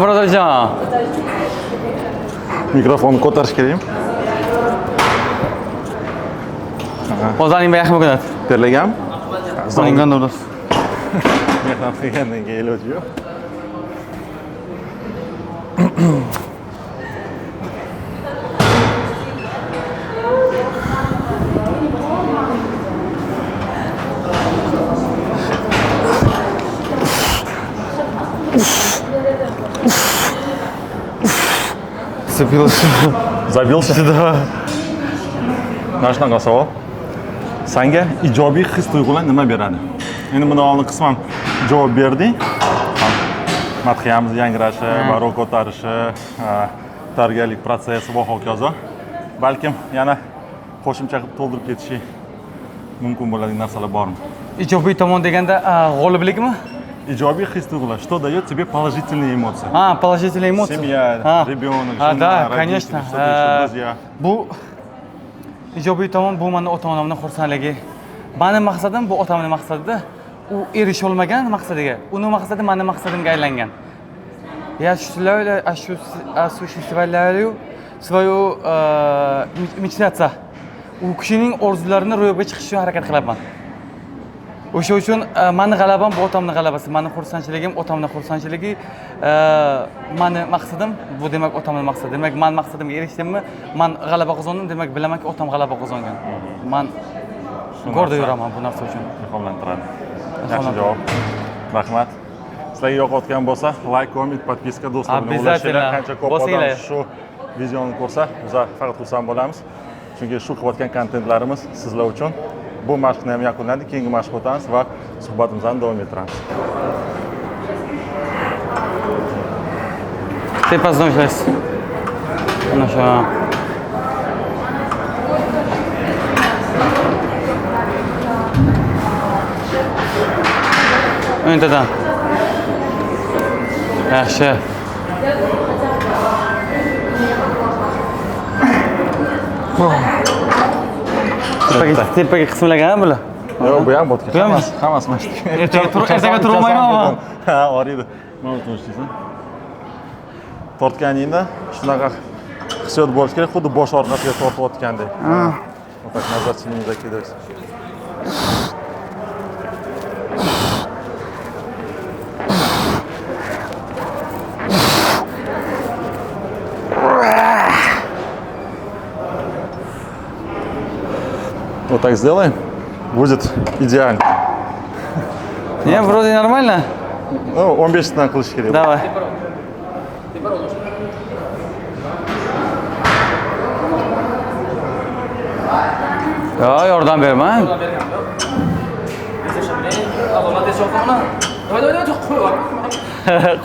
Speaker 2: Birodarjon.
Speaker 1: Mikrofonni ko'tarish kerakmi?
Speaker 2: O'zing yaxshi bo'lgan.
Speaker 1: Terlaganmi?
Speaker 2: So'ningdan durus.
Speaker 1: Mehnat qilgandan keyin iloji yo'q. Забился?
Speaker 2: Да.
Speaker 1: Mana shunaqa savol. Senga ijobiy his-tuyg'ular nima beradi? Endi buni oldin qisman javob berding. Madhiyamiz yangrashi, baro ko'tarishi, tarbiyalik protsessi va hokazo. Balkim yana qo'shimcha qilib to'ldirib ketishi mumkin bo'ladigan narsalar bormi?
Speaker 2: Ijobiy tomon deganda g'oliblikmi?
Speaker 1: Ijobiy his-tuyg'ular. Что дает тебе положительные эмоции?
Speaker 2: Положительные эмоции.
Speaker 1: Семья, ребенок, жена,
Speaker 2: да,
Speaker 1: родители,
Speaker 2: конечно.
Speaker 1: что-то еще, друзья.
Speaker 2: Bu ijobiy tomon bu meni ota-onamning xursandligi. Meni maqsadim bu otamning maqsadida, u erisha olmagan maqsadiga, uning maqsadi meni maqsadimga aylangan. Я осуществляю свою мечтаться. U kishining orzularini ro'yobga chiqish uchun harakat qilaman. O'sha uchun meni g'alabam bu otamning g'alabasi, meni xursandchiligim otamning xursandchiligi, meni maqsadim bu demak otamning maqsadi. Demak, men maqsadimga erishdimmi, men g'alaba qozondim, demak bilamanki otam g'alaba qozongan. Men gorda yuraman bu narsa uchun.
Speaker 1: Ilhomlantiradi. Yaxshi javob. Rahmat. Sizlarga yoqayotgan bo'lsa, like, comment, podpiska do'stlar bilan ulashinglar. Qancha ko'p odam shu videoni ko'rsa, biz faqat xursand bo'lamiz. Chunki shu qilayotgan kontentlarimiz sizlar uchun. Bu mashqni ham yakunladik, keyingi mashq o'tamiz va suhbatimizni davom ettiramiz.
Speaker 2: Tepasidan ushlaysiz. Mana shu. O'ntadan. Yaxshi. Tepaga qismlagan bular.
Speaker 1: Yo'q, bu ham bo'tga. Hammasi mana shu.
Speaker 2: Ertaga turolmayman.
Speaker 1: Ha, oriydi. Mana o'tib ishlaysan. tortganingda shunaqa hissiyot bo'lishi kerak, xuddi bosh orqasiga tortayotgandek. Так, назад сильнее закидывайся. Вот так сделаем, будет идеально.
Speaker 2: Не, вроде нормально.
Speaker 1: Ну, 15 dan qilish kerak.
Speaker 2: Давай. Ya yordam berma.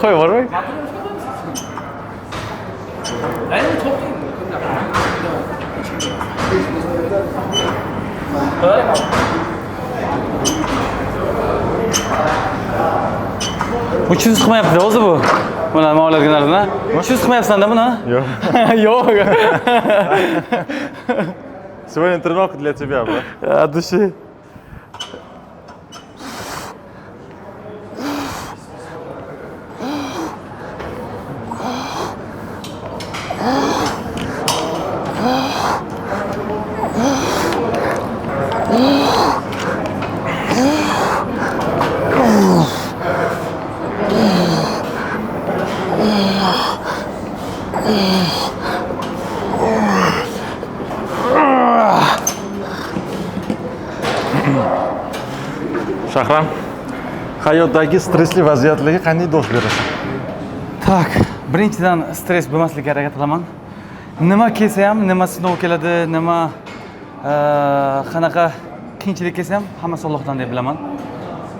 Speaker 2: Qo'y bormay. Uçsuz qilmayapti o'zi bu. Buni nima olarganlardan? Uçsuz qilmayapsan-da buni?
Speaker 1: Yo'q.
Speaker 2: Yo'q.
Speaker 1: Сегодня тренировка для тебя, брат.
Speaker 2: От души.
Speaker 1: Shahram, hayotdagi stressli vaziyatlarga qanday do'st berasan?
Speaker 2: Tak, birinchidan stress bo'lmaslikka harakat qilaman. Nima kelsa ham, nima sinov keladi, nima qanaqa qiyinchilik kelsa ham, hammasi Allohdan deb bilaman.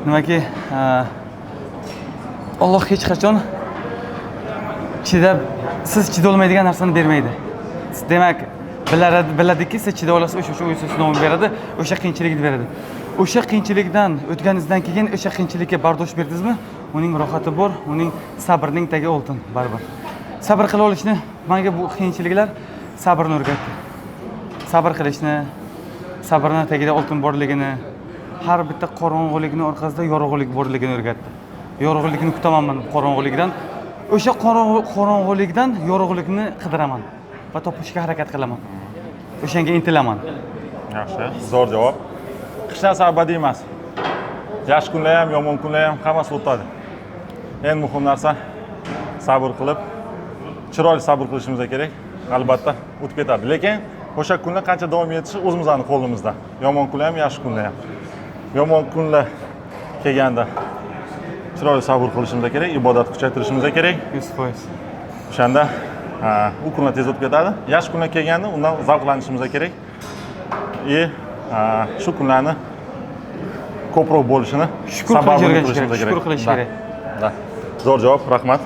Speaker 2: Nimaki Alloh hech qachon siz chida olmaydigan narsani bermaydi. Demak, biladiki, siz chida olasiz, o'sha sinovni beradi, o'sha qiyinchilikni beradi. O'sha qiyinchilikdan o'tganingizdan keyin o'sha qiyinchilikka bardosh berdingizmi, uning rohati bor, uning sabrning tagi oltin baribir. Sabr qila olishni, menga bu qiyinchiliklar sabrni o'rgatdi. Sabr qilishni, sabrning tagida oltin borligini, har bitta qorong'ulikning orqasida yorug'lik borligini o'rgatdi. Yorug'likni kutaman qorong'ulikdan. O'sha qorong'ulikdan yorug'likni qidiraman va topishga harakat qilaman. O'shanga intilaman.
Speaker 1: Yaxshi, zo'r javob. Hech narsa abadiy emas. Yaxshi kunlar ham, yomon kunlar ham hammasi o'tadi. Eng muhim narsa sabr qilib, chiroyli sabr qilishimiz kerak. Albatta o'tib ketadi. Lekin o'sha kunlar qancha davom etishi o'zimizning qo'limizda. Yomon kunlar ham, yaxshi kunlar ham. Yomon kunlar kelganda chiroyli sabr qilishimiz kerak, ibodat kuchaytirishimiz kerak.
Speaker 2: 100%.
Speaker 1: O'shanda u kunlar tez o'tib ketadi. Yaxshi kunlar kelganda undan zavqlanishimiz kerak. Shu kunlarni ko'proq bo'lishini sababini qilishimiz kerak.
Speaker 2: Shukr qilish kerak.
Speaker 1: Da. Zo'r javob, rahmat.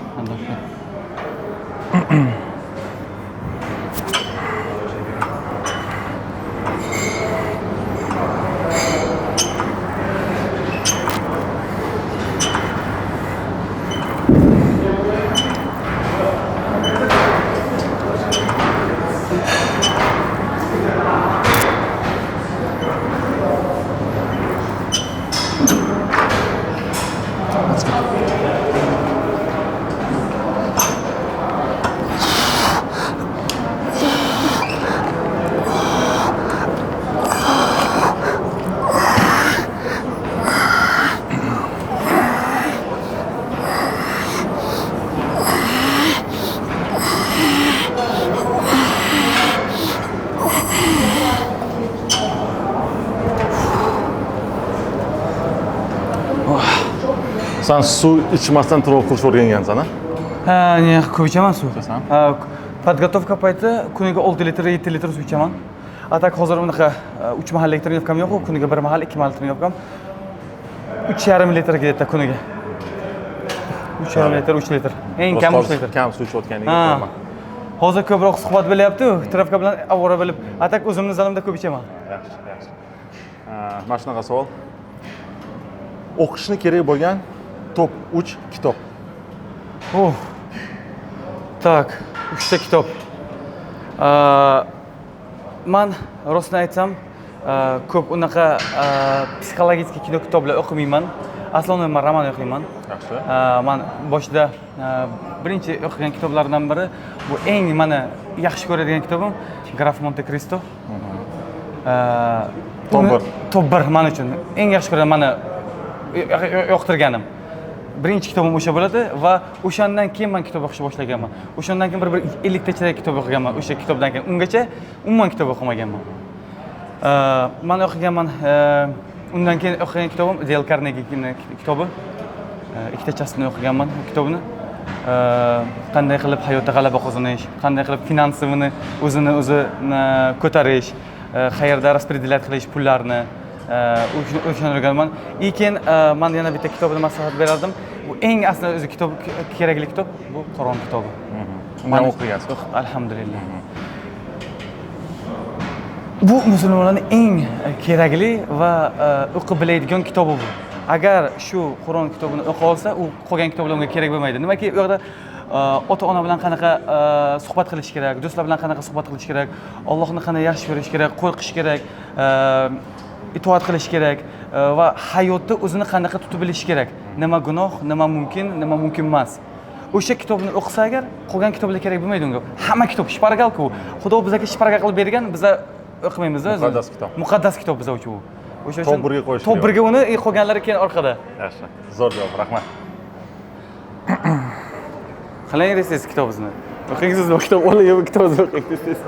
Speaker 1: Sen suv ichmasdan trenirovka qilishni o'rgangansan,
Speaker 2: Ha, ne, ko'p ichaman suv.
Speaker 1: Ichasan?
Speaker 2: Podgotovka payti kuniga 6 litr, 7 litr suv ichaman. Atak hozir unaqa 3 mahal trenirovkam yo'q, kuniga 1 mahal, 2 mahal trenirovkam. 3,5 litr ketadi kuniga. 3,5 litr, 3 litr. Eng kam 3 litr.
Speaker 1: Kam suv ichayotganiga qo'yman.
Speaker 2: Hozir ko'proq suhbat bo'lyapti-ku, trenirovka bilan avvora bo'lib, atak o'zimni zalimda ko'p ichaman.
Speaker 1: Yaxshi, yaxshi. Mana shunaqa savol. O'qishni kerak bo'lgan top 3 kitob.
Speaker 2: Tak, 3 ta kitob. Men rostini aytsam, ko'p unaqa psixologik kitoblar o'qimayman. aslida men roman o'qiyman.
Speaker 1: Yaxshi.
Speaker 2: Men boshida birinchi o'qigan kitoblardan biri bu eng meni yaxshi ko'radigan kitobim Graf Monte Cristo. Top 1 men uchun eng yaxshi ko'rgan, meni yoqtirganim. Birinchi kitobim o'sha bo'ladi va o'shandan keyin men kitob o'qishni boshlaganman. O'shandan keyin bir 50 tacha kitob o'qiganman. O'sha kitobdan keyin ungacha umuman kitob o'qimaganman. Men o'qiganman, undan keyin o'qigan kitobim Dale Carnegie'ning kitobi. Ikkitachasini o'qiganman kitobni. Qanday qilib hayotda g'alaba qozonish, qanday qilib finansini o'zini ko'tarish, qayerda raspределять qilish pullarni o'shani o'rganman. Keyin men yana bitta kitobni maslahat berardim. Bu eng asli o'zi kitob, kerakli kitob bu Qur'on kitobi.
Speaker 1: Uni o'qigansiz?
Speaker 2: Alhamdulillah. Bu musulmonlarning eng kerakli va o'qib biladigan kitobi bu. Agar shu Qur'on kitobini o'qib olsa, u qolgan kitoblar unga kerak bo'lmaydi. Nimaki u yerda ota-ona bilan qanaqa suhbat qilish kerak, do'stlar bilan qanaqa suhbat qilish kerak, Allohni qanday yaxshi ko'rish kerak, qo'rqish kerak, itoat qilish kerak va hayotda o'zini qanaqa tutib bilish kerak. Nima gunoh, nima mumkin emas. O'sha kitobni o'qisa agar, qolgan kitoblar kerak bo'lmaydi unga. Hamma kitob shpargalku. Xudo bizga shpargal qilib bergan, biz o'qimaymiz o'zi.
Speaker 1: Muqaddas kitob.
Speaker 2: Muqaddas kitob biz uchun. O'sha
Speaker 1: Top 1 ga qo'yish kerak.
Speaker 2: Top 1 ga uni, qolganlari keyin orqada.
Speaker 1: Yaxshi. Zo'r javob, rahmat.
Speaker 2: Qalang desangiz kitobingizni. O'qingizmi, kitob oling, kitobni o'qing desangiz.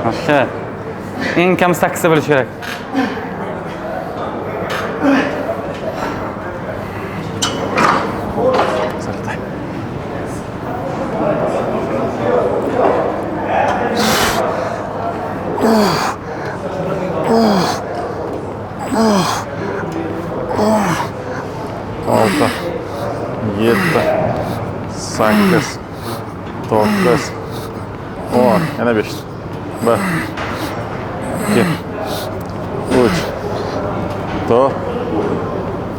Speaker 2: Yaxshi. Eng kam 8 bo'lish kerak.
Speaker 1: Olti, 7, 8, 9, 10, yana 5. 1, 2, 3, 4,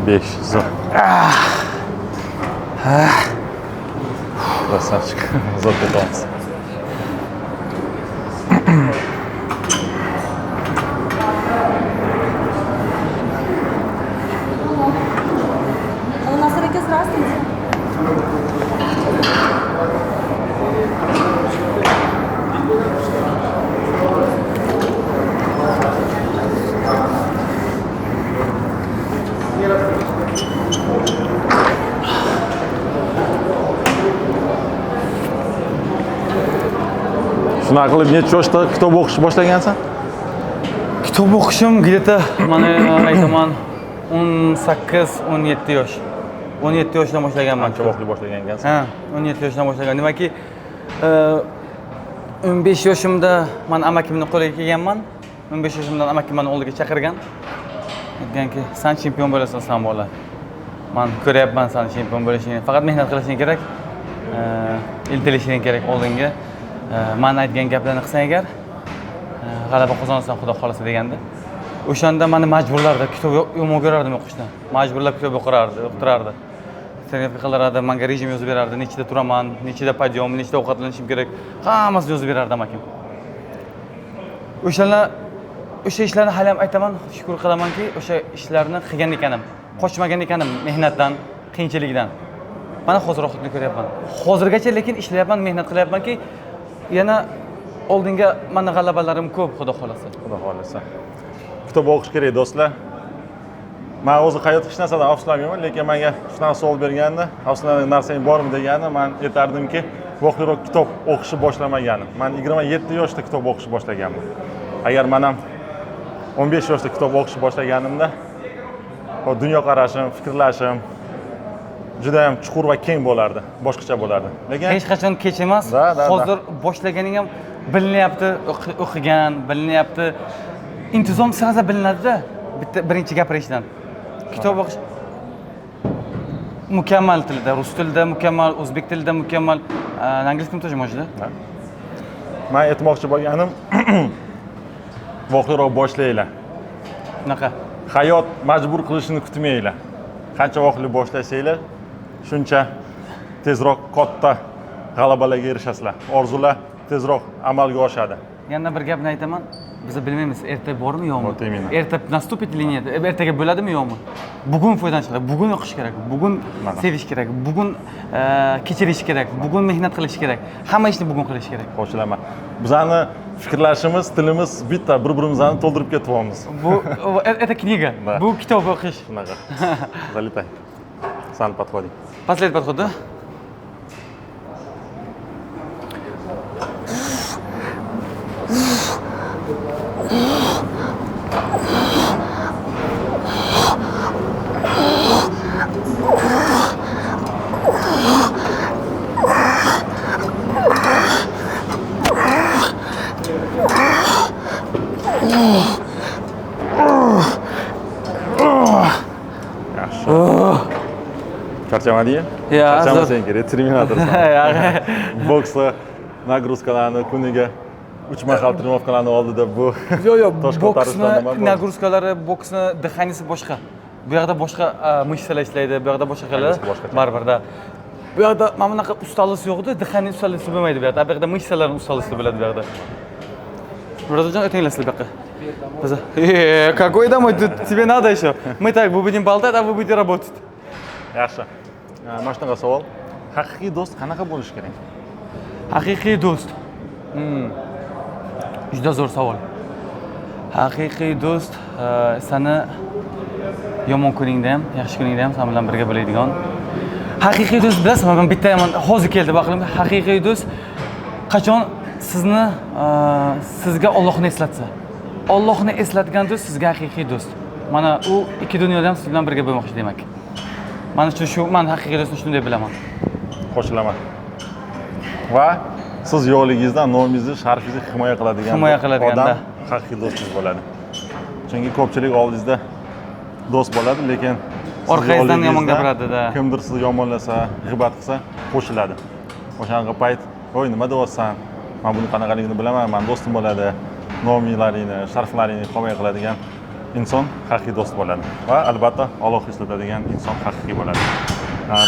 Speaker 1: 5. Zo'r. Красавчик. Zo'r ketamiz.
Speaker 3: Насрыки, здравствуйте.
Speaker 1: Shunaqa qilib necha yoshda kitob o'qishni boshlagansan?
Speaker 2: Kitob o'qishim где-то mana aytaman 18-17 yosh. 17 yoshdan boshlaganman.
Speaker 1: Qancha vaqtli boshlagan ekansan?
Speaker 2: Ha, 17 yoshdan boshlagan. Demakki 15 yoshimda men amakimning qo'liga kelganman. 15 yoshimdan amakim meni oldiga chaqirgan. Aytganki, "Sen chempion bo'lasan, sen bola. Men ko'ryapman sen chempion bo'lishingni. Faqat mehnat qilishing kerak. Intilishing kerak oldinga. Men aytgan gaplarni qilsang agar, g'alaba qozonasan xudo xolasa" deganda. O'shanda meni majburlardi, kitob yomon ko'rardim o'qishdan. Majburlab kitob o'qirardi. Trenirovka qilardi, menga rejim yozib berardi, nechida turaman, nechida podyom, nechida ovqatlanishim kerak, hammasini yozib berardi amakim. O'sha ishlarni hali ham aytaman, shukr qilamanki, o'sha ishlarni qilgan ekanim, qochmagan ekanim mehnatdan, qiyinchilikdan. Mana hozir rohatni ko'ryapman. Hozirgacha lekin ishlayapman, mehnat qilyapmanki, yana oldinga meni g'alabalarim ko'p, xudo xolasa.
Speaker 1: Xudo xolasa. Kitob o'qish kerak do'stlar. Men o'zi hayotda hech narsadan afsuslanmayman, lekin menga shunaqa savol berganda, afsuslanadigan narsang bormi deganda, men aytardimki, vaqtliroq kitob o'qishni boshlamagandim. Men 27 yoshda kitob o'qishni boshlaganman. Agar men ham 15 yoshda kitob o'qishni boshlaganimda, dunyoqarashim, fikrlashim juda ham chuqur va keng bo'lardi, boshqacha bo'lardi. Lekin
Speaker 2: hech qachon kech emas. Hozir boshlaganing ham bilinyapti, o'qigan, bilinyapti. Intizom sirada bilinadi-da, birinchi gapirishdan. Kitob o'qish mukammal tilda, rus tilida mukammal, o'zbek tilida mukammal, angliyskam тоже можно, да?
Speaker 1: Men aytmoqchi bo'lganim, vaqtliroq boshlanglar.
Speaker 2: Bunaqa.
Speaker 1: Hayot majbur qilishini kutmanglar. Qancha vaqtli boshlasanglar, shuncha tezroq katta g'alabalarga erishasizlar. Orzular tezroq amalga oshadi.
Speaker 2: Yana bir gapni aytaman. Biz bilmaymiz erta bormi yo'qmi.
Speaker 1: Вот именно.
Speaker 2: Erta наступит или нет? Ertaga bo'ladimi yo'qmi? Bugun foydalan kerak, bugun o'qish kerak, bugun sevish kerak, bugun kechirish kerak, bugun mehnat qilish kerak. Hamma ishni bugun qilish kerak.
Speaker 1: Qo'shilaman. Bizani fikrlashimiz, tilimiz bitta, bir-birimizni to'ldirib ketyapmiz.
Speaker 2: Bu это книга.
Speaker 1: Да.
Speaker 2: Bu kitob o'qish.
Speaker 1: Shunaqa. Zaliтай. Sal подходи.
Speaker 2: Последний подход, да?
Speaker 1: Yaxshi. Charchamadingmi?
Speaker 2: Ya,
Speaker 1: Charchamasang kerak, terminatorsan. Boksda nagruzkalarni kuniga 3 mahal trenirovkalarni oldida bu
Speaker 2: Yo'q,
Speaker 1: tosh ko'tarishdan nima
Speaker 2: boksni
Speaker 1: bo'ldi?
Speaker 2: nagruzkalari, boksni dixaniyasi boshqa. Bu yoqda boshqa mышцалар ishlaydi, bu yoqda boshqalar.
Speaker 1: boshqacha.
Speaker 2: Baribirda. Bu yoqda mana bunaqa ustalisi yo'qdi, dixaniya ustalisi bo'lmaydi bu yoqda. Bu yoqda mышцаларning ustalisi bo'ladi bu yoqda. Murodjon, o'tinglar sizlar bu yoqqa. Biz, какой домой? Тут тебе надо еще. Мы так будем болтать, а вы будете работать.
Speaker 1: Yaxshi. Mana shunaqa savol. Haqiqiy do'st qanaqa bo'lishi kerak?
Speaker 2: Haqiqiy do'st. Juda zo'r savol. Haqiqiy do'st seni yomon kuningda ham, yaxshi kuningda ham sen bilan birga bo'ladigan. Haqiqiy do'st bilasizmi? Men bitta ham hozir keldi aqlimga. Haqiqiy do'st qachon sizni sizga Allohni eslatsa. Allohni eslatgan do'st sizga haqiqiy do'st. Mana u ikki dunyoda ham siz bilan birga bo'lmoqchi demak. Mana shu men haqiqiy do'stni shunday bilaman.
Speaker 1: Qo'shilaman. Va siz yo'qligingizda nomingizni, sharafingizni himoya qiladigan odam haqiqiy do'stingiz bo'ladi. Chunki ko'pchilik oldingizda do'st bo'ladi, lekin
Speaker 2: orqangizdan yomon gapiradi-da.
Speaker 1: Kimdir sizni yomonlasa, g'ibat qilsa, qo'shiladi. O'shanga payt, "Voy, nima deyapsan? Men buni qanaqaligini bilaman, men do'stim bo'ladi." Nominglaringni, sharaflaringni himoya qiladigan inson haqiqiy do'st bo'ladi. Va albatta Alloh eslatadigan inson haqiqiy bo'ladi.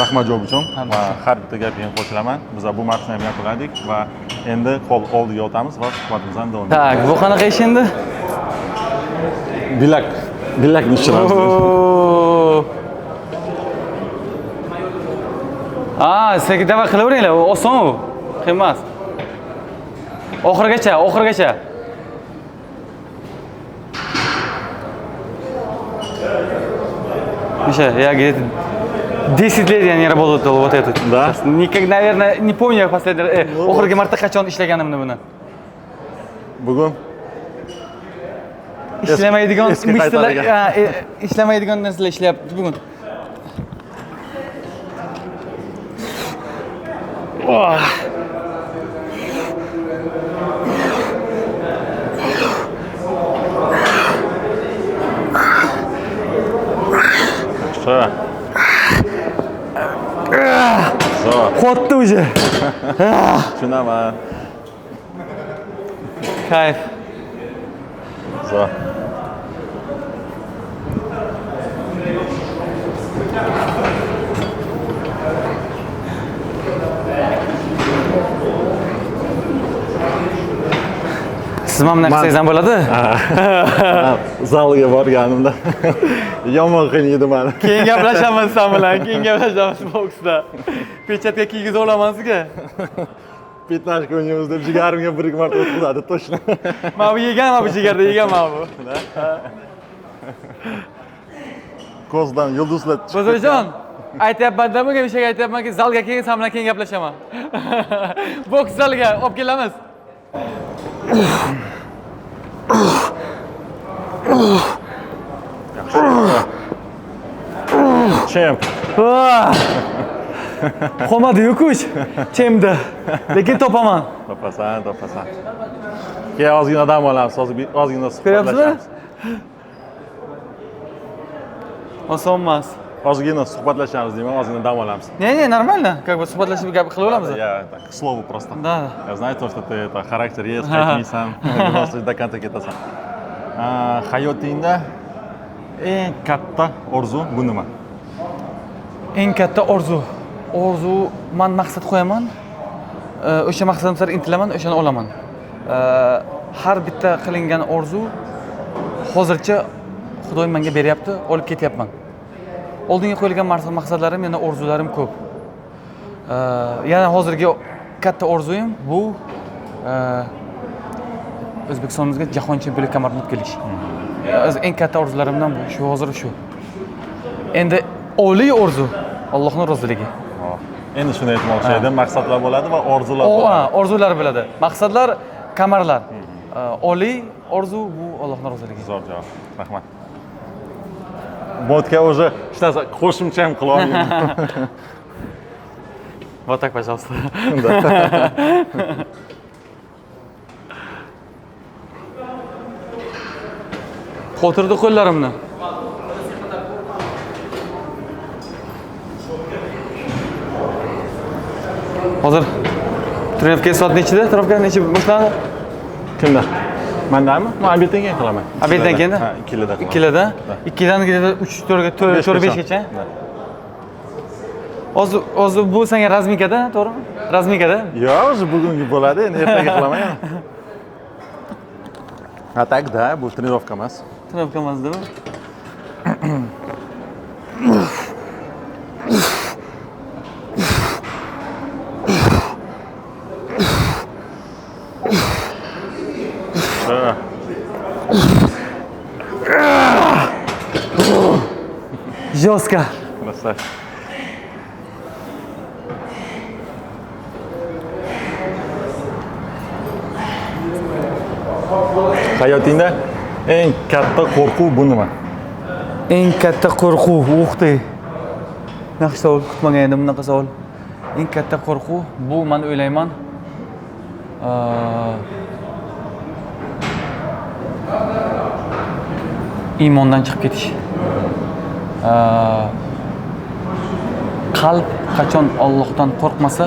Speaker 1: Rahmat javob uchun va har bitta gapiga qo'shilaman. Biz bu martni ham yakunladik va endi qo'l oldiga o'tamiz va suhbatimizni davom etamiz.
Speaker 2: Tak, bu qanaqa ish endi?
Speaker 1: Bilakni tushiramiz.
Speaker 2: Sekin davom qilaveringlar, oson u. Qiyin emas. Oxirigacha. Миша, я где-то 10 лет я не работал вот этот.
Speaker 1: Да?
Speaker 2: Никак, наверное, не помню я последний раз. Oxirgi marta qachon ishlaganimni buni.
Speaker 1: Bugun
Speaker 2: ishlamaydigan ishlamaydigan narsalar ishlayapti bugun. Xotdi уже.
Speaker 1: Tushunaman.
Speaker 2: Kayf.
Speaker 1: Zo.
Speaker 2: Siz mana bunaqa qilsangiz ham bo'ladi?
Speaker 1: Zalga borganimda yomon qiynaydi meni.
Speaker 2: Keyin gaplashamiz sen bilan, boksda. Pechatka kiygizib olaman sizga.
Speaker 1: 15 kunimizda jigarimga bir marta o'tkazadi, точно.
Speaker 2: Men bu yeganman, bu jigarda yeganman bu.
Speaker 1: Ko'zdan yulduzlar chiqib.
Speaker 2: Bozorjon, aytyapman-da, bunga bir şey aytyapmanki, zalga keyin sen bilan keyin gaplashaman. Boks zaliga olib kelamiz.
Speaker 1: Champ.
Speaker 2: Qolmadi-yu kuch. Chemda. Lekin topaman.
Speaker 1: Topasan. Keyin ozgina dam olamiz, ozgina suhbatlashamiz.
Speaker 2: Oson emas.
Speaker 1: Ozgina suhbatlashamiz deyman, ozgina dam olamiz.
Speaker 2: Не, нормально. Как бы suhbatlashib gap qilib olamiz.
Speaker 1: Я так, к слову просто.
Speaker 2: Да.
Speaker 1: Я знаю то, что ты это характер есть, qaytmaysan, до конца ketasan. Hayotingda eng katta orzu bu nima?
Speaker 2: Eng katta orzu. Men maqsad qo'yaman. o'sha maqsadim sari intilaman, o'shani olaman. Har bitta qilingan orzu hozircha Xudoy menga beryapti, olib ketyapman. Oldinga qo'yilgan maqsadlarim, yana orzularim ko'p. Yana hozirgi katta orzuyim bu O'zbekistonimizga jahon chempionlik kamarini olib kelish. Eng katta orzularimdan bu, shu hozir shu. Endi oliy orzu Allohning roziligi.
Speaker 1: Endi shuni aytmoqchi edim, maqsadlar bo'ladi va orzular
Speaker 2: bo'ladi. Orzular bo'ladi. Maqsadlar, kamarlar. Oliy orzu bu Allohning roziligi.
Speaker 1: Zo'r javob. Rahmat. Modga уже ishlasa qo'shimcha ham qila olaman.
Speaker 2: Вот так, пожалуйста. Qo'tirdi qo'llarimni. Hozir trenirovka soat nechida? Trenirovka necha boshlanadi?
Speaker 1: Kimda? Mendami? Men obeddan keyin qilaman.
Speaker 2: Obeddan keyin?
Speaker 1: Ha, 2da qilaman.
Speaker 2: 2da? 2dan 3-4 gacha? Hozir bu senga razmikada, to'g'rimi? Razmikada?
Speaker 1: Yo'q, o'zi bugungi bo'ladi, endi ertaga qilaman yana. Ha, takda, bu trenirovka emas.
Speaker 2: Trenirovka emasdimi? Жестко.
Speaker 1: Красавчик. Hayotingda eng katta qo'rquv bu nima?
Speaker 2: Eng katta qo'rquv, o'xti. Yaxshi savol, kutmagan edim bunaqa savol. Eng katta qo'rquv bu men o'ylayman. Iymondan chiqib ketish. Qalb qachon Allohdan qo'rqmasa,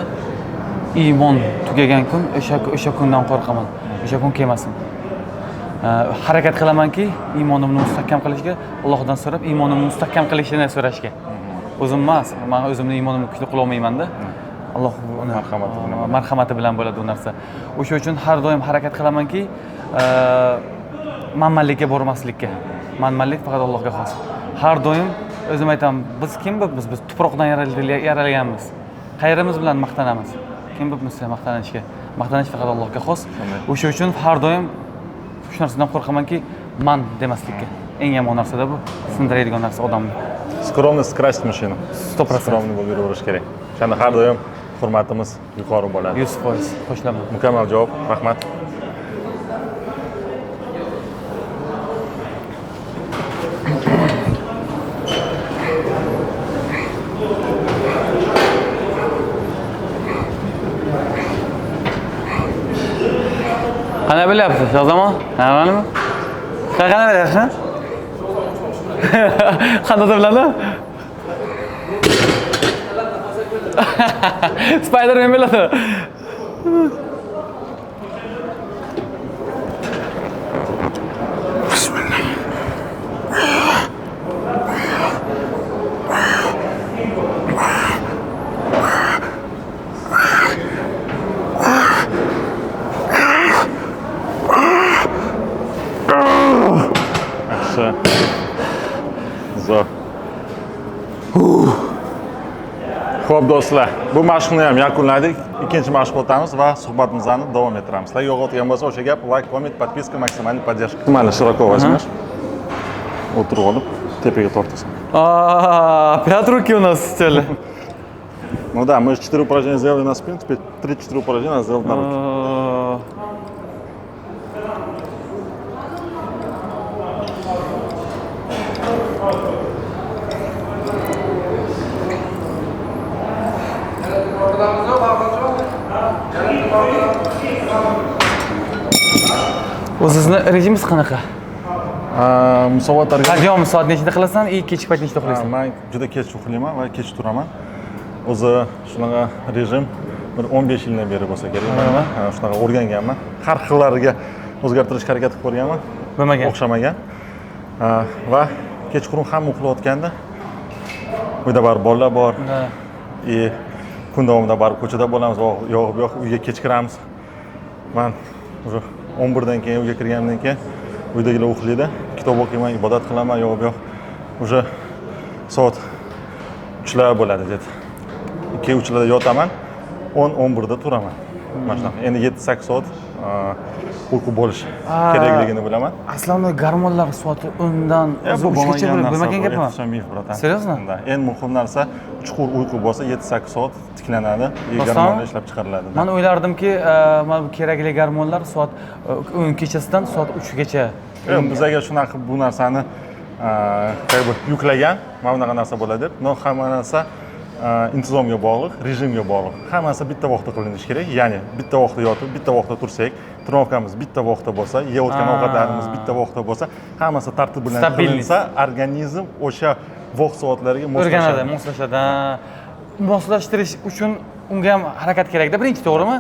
Speaker 2: iymon tugagan kun o'sha kundan qo'rqaman. O'sha kun kelmasin. Harakat qilamanki, iymonimni mustahkam qilishga, Allohdan so'rab, iymonimni mustahkam qilishini so'rashga. O'zim emas, men o'zimni iymonimni kuchli qila olmayman-da. Alloh marhamati bilan bo'ladi bu narsa. O'sha uchun har doim harakat qilamanki, manmanlikka bormaslikka. Manmanlik faqat Allohga xos. Har doim o'zim aytaman, biz kim biz? Biz tuproqdan yaralganmiz. Qayrimiz bilan maqtanamiz. Kim biz maqtanishga? Maqtanish faqat Allohga xos. O'sha uchun har doim shu narsadan qo'rqamanki, man demaslikka. Eng yomon narsa-da bu, sindiradigan narsa odamni.
Speaker 1: Skromность красит mashina.
Speaker 2: 100%.
Speaker 1: Skromni bo'lib yuraverish kerak. Shunda har doim hurmatimiz yuqori bo'ladi.
Speaker 2: 100% qo'shilaman.
Speaker 1: Mukammal javob. Rahmat.
Speaker 2: Qana bilyapsiz, Shahzamon? Normalmi? Qana bilyapsiz? Qanday biladi? Spider-Man biladi.
Speaker 1: Zo'r. Xo'p do'stlar, bu mashqni ham yakunladik. Ikkinchi mashq o'tamiz va suhbatimizni davom ettiramiz. Sizlarga yo'qotgan bo'lsa, o'sha gap like, comment, подписка, максимальный поддержка. Mana shiroko возьмешь. O'tirib olib, tepaga tortasan.
Speaker 2: Опять руки у нас стали.
Speaker 1: Ну да, мы же 4 упражнения сделали на спину, теперь 3-4 упражнения надо сделать на руки.
Speaker 2: O'zingizni rejimingiz qanaqa?
Speaker 1: Musovatlarga
Speaker 2: Qachon soat nechida qilasan, kechki payt nechida uxlaysan?
Speaker 1: men juda kech uxlayman va kech turaman. O'zi shunaqa rejim bir 15 yildan beri bo'lsa kerak. Men shunaqa o'rganganman. Har xillariga o'zgartirishga harakat qilib ko'rganman.
Speaker 2: Bo'lmagan.
Speaker 1: O'xshamagan. Va kechqurun hamma uxlayotganda uyda bor bolalar bor. kun davomida baribir ko'chada bo'lamiz, yo bu yoq uyga kech kiramiz. Men уже 11 dan keyin uyga kirganimdan keyin uydagilar uxlaydi, kitob o'qiyman, ibodat qilaman, yo bu yoq уже soat 3lar bo'ladi dedi. 2-3larda yotaman, 10-11da turaman. Mana shunaqa. Endi 7-8 soat uyqu bo'lish kerakligini bilaman.
Speaker 2: Aslında gormonlar soati undan
Speaker 1: bu
Speaker 2: o'zgacha bo'lmagan gapmi?
Speaker 1: Tushunmaysiz, bratan.
Speaker 2: Seriousno?
Speaker 1: Eng muhim narsa chuqur uyqu bo'lsa 7-8 soat tiklanadi, gormonlar ishlab chiqariladi.
Speaker 2: Men o'ylardimki, mana bu kerakli gormonlar soat o'yin kechasidan soat 3gacha.
Speaker 1: Bizga shunaqa bu narsani yuklagan, mana bunaqa narsa bo'ladi deb, no hamma narsa intizomga bog'liq, rejimga bog'liq. Hammasi bitta vaqtda qilinishi kerak. Ya'ni bitta vaqtda yotib, bitta vaqtda tursak, trenirovkamiz bitta vaqtda bo'lsa, yeyotgan ovqatlarimiz bitta vaqtda bo'lsa, hammasi tartib bilan qilinsa, organizm o'sha vaqt soatlariga
Speaker 2: moslashadi. Moslashtirish uchun unga ham harakat kerak-da, birinchi, to'g'rimi?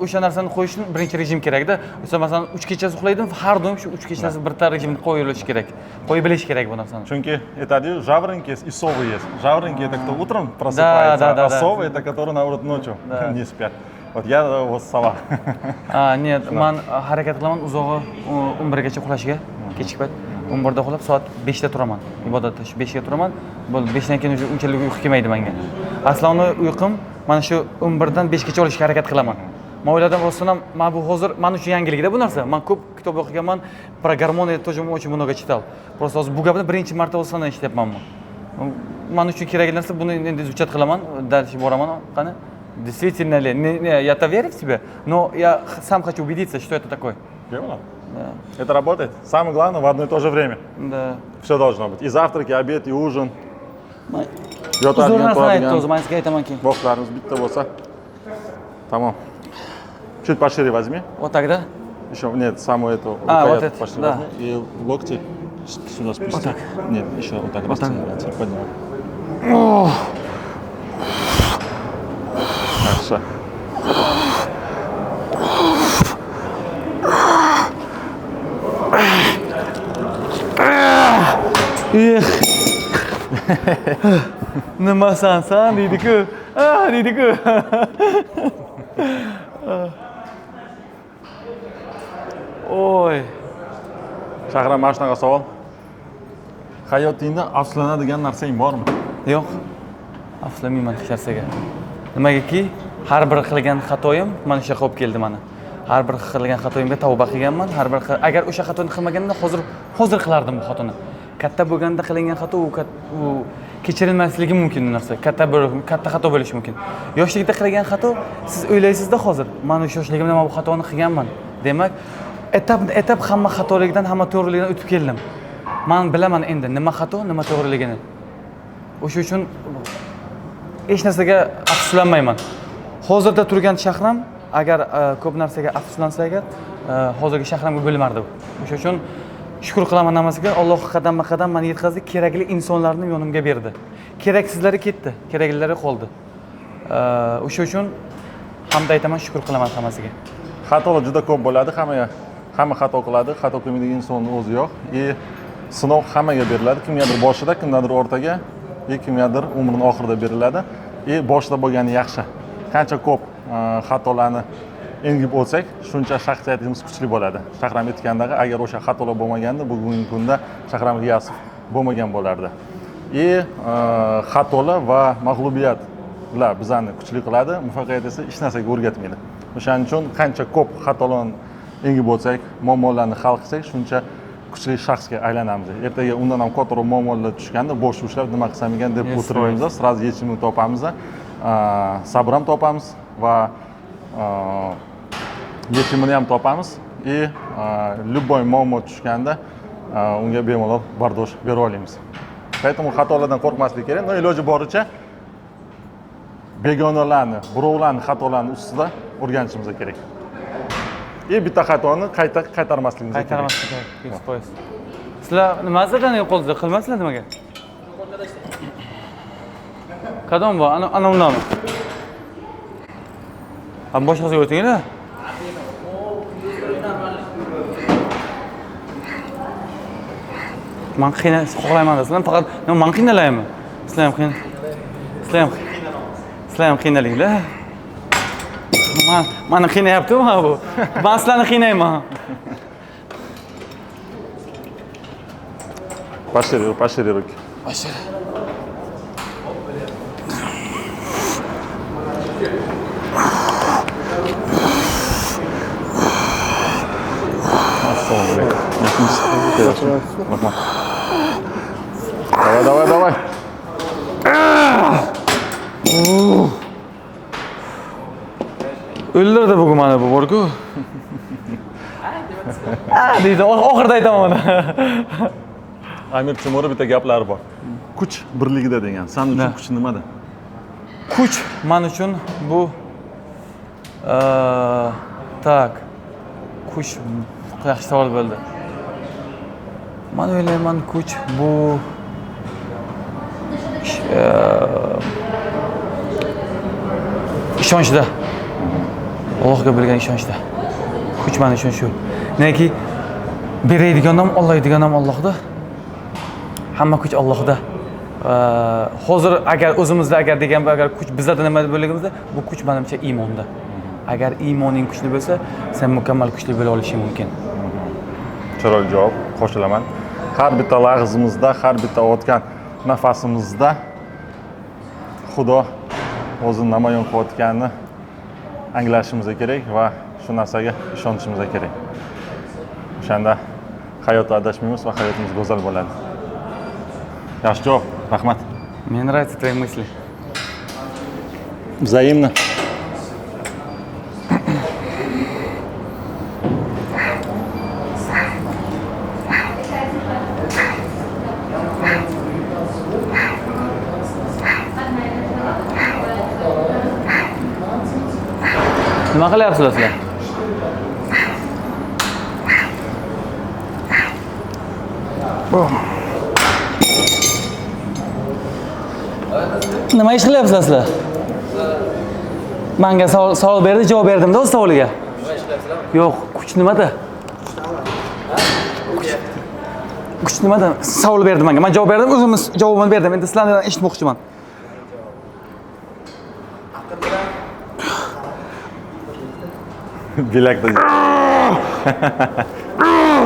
Speaker 2: O'sha narsani qo'yishni birinchi rejim kerak-da. Masalan, 3 kechasi uxlaydim, har doim shu 3 kechasi birta rejimni qo'yilishi kerak. Qo'yib bilish kerak bu narsani.
Speaker 1: Чунки aytadi-yu, жаворонки и совы есть. Жаворонки это кто утром просыпается, а совы это которые наоборот ночью не спят. Вот я вот сова.
Speaker 2: Нет, men harakat qilaman uzog'i 11 gacha uxlashga, kechki payt 11 da uxlab, soat 5 da turaman. Ibodatda shu 5 ga turaman. Bo'ldi, 5 dan keyin unchalik uyqu kelmaydi menga. Aslida uyqum mana shu 11 dan 5 gacha olishga harakat qilaman. Men o'yladim, rostdan men bu hozir men uchun yangilikda bu narsa. Men ko'p kitob o'qiganman, про гормоны тоже очень много читал. Просто hozir bu gapni birinchi marta o'zimdan eshityapman. Men uchun kerakli narsa, buni endi izchat qilaman, dальше boraman, qani. Действительно ли? Я-то верю в тебя, но я сам хочу убедиться, что это такое.
Speaker 1: Да. Это работает. Самое главное в одно и то же время.
Speaker 2: Да.
Speaker 1: Все должно быть. И завтрак, и обед, и ужин.
Speaker 2: Uzun narsani aytdi o'zi, men sizga aytamanki.
Speaker 1: Vaqtlarimiz bitta bo'lsa. Tamam. Чуть пошире возьми.
Speaker 2: Вот так, да?
Speaker 1: Еще нет, самую эту
Speaker 2: вот это,
Speaker 1: пошире
Speaker 2: да.
Speaker 1: возьми. И локти сюда спусти.
Speaker 2: Вот так.
Speaker 1: Нет, еще вот так.
Speaker 2: Вот так.
Speaker 1: Поднимай. Хорошо.
Speaker 2: Nima san deydi-ku. Deydi-ku. Oy.
Speaker 1: Shahram, mana shunaqa savol. Hayotingda afsuslanadigan narsang bormi?
Speaker 2: Yo'q. Afsuslanmayman hech narsaga. Nimagaki, har bir qilgan xatoyim mana shu yoqqa olib keldi meni. Har bir qilgan xatoyimga tavba qilganman. Har bir agar o'sha xatoni qilmaganimda hozir qilardim bu xatoni. Katta bo'lganda qilingan xato u kechirilmasligi mumkin narsa. Katta xato bo'lishi mumkin. Yoshlikda qilgan xato, siz o'ylaysizda hozir, men o'sha yoshligimda mana bu xatoni qilganman. Demak, etap hamma xatolikdan, hamma to'g'rilikdan o'tib keldim. Men bilaman endi nima xato, nima to'g'riligini. O'sha uchun hech narsaga afsuslanmayman. Hozirda turgan Shahram agar ko'p narsaga afsuslansa agar, hozirgi Shahramga bo'lmardi. O'sha uchun shukr qilaman namasiga, Alloh qadamma-qadam meni yetkazdi, kerakli insonlarni yonimga berdi. Keraksizlari ketdi, keraklilari qoldi. O'sha uchun hamda aytaman, shukr qilaman hammasiga.
Speaker 1: Xatolar juda ko'p bo'ladi, hamma xato qiladi, xato qilmaydigan insonning o'zi yo'q. Sinov hammaga beriladi, kimgadir boshida, kimgadir o'rtaga, kimgadir umrining oxirida beriladi. Boshida bo'lgani yaxshi. Qancha ko'p xatolarni engib o'tsak, shuncha shaxsiyatimiz kuchli bo'ladi. Shahram aytgandagi, agar o'sha xatolar bo'lmaganda, bugungi kunda Shahram G'iyosov bo'lmagan bo'lardi. Xatolar va mag'lubiyatlar bizani kuchli qiladi, muvaffaqiyat esa hech narsaga o'rgatmaydi. O'shaning uchun qancha ko'p xatolarni engib o'tsak, muammolarni hal qilsak, shuncha kuchli shaxsga aylanamiz. Ertaga undan ham kattaroq muammolar tushganda, bo'sh ushlab nima qilsam ekan deb o'tirmaymiz, sразу yechimni topamiz, sabr ham topamiz va yechimini ham topamiz. Любой muammo tushganda unga bemalol bardosh bera olamiz. Поэтому xatolardan qo'rqmaslik kerak. No iloji boricha begonalarni, birovlarning xatolarini ustida o'rganishimiz kerak. Bitta xatoni qaytarmasligimiz kerak.
Speaker 2: Qaytarmaslik kerak, 100%. Sizlar nimadan yo'qoldi, qilmasizlar nimaga? Qadam bor, ana undami? Ham boshqasiga o'tinglar. Men xohlayman sizlar faqat men qiynalayman. Sizlar ham sizlar ham qiynalinglar. Meni qiynayaptimi bu? Men sizlarni qiynayman.
Speaker 1: Пошире руки. Давай.
Speaker 2: O'ldirdi bugun mana bu bor-ku. Deydi, oxirida aytaman mana.
Speaker 1: Amir Temurov bitta gaplari bor. Kuch birligida degan. Sen uchun kuch nimada?
Speaker 2: Kuch men uchun bu tak. Kuch yaxshi savol bo'ldi. Men o'ylayman kuch bu ishonchda. Allohga bo'lgan ishonchda. Kuch men uchun shu. Neki beradigan ham oladigan ham Allohda. Hamma kuch Allohda. Hozir agar o'zimizda agar kuch bizda nima bo'lganimizda, bu kuch menimcha iymonda. Agar iymoning kuchli bo'lsa, sen mukammal kuchli bo'la olishing mumkin.
Speaker 1: Chiroyli javob, qo'shilaman. Har bitta lahzamizda, har bitta o'tgan nafasimizda Xudo o'zini namoyon qilayotganini anglashimiz kerak va shu narsaga ishonishimiz kerak. O'shanda hayotda adashmaymiz va hayotimiz go'zal bo'ladi. Yaxshi javob, rahmat.
Speaker 2: Мне нравятся твои мысли.
Speaker 1: Взаимно.
Speaker 2: Nima qilyapsizlar sizlar? Nima ish qilyapsizlar sizlar? Menga savol berdi, javob berdim-da o'z savoliga. Nima ish qilyapsizlar? Yo'q, kuch nimada? Kuch nimada? Savol berdi menga. Men javob berdim, o'zimiz javobini berdim. Endi sizlardan eshitmoqchiman.
Speaker 1: Bilakda.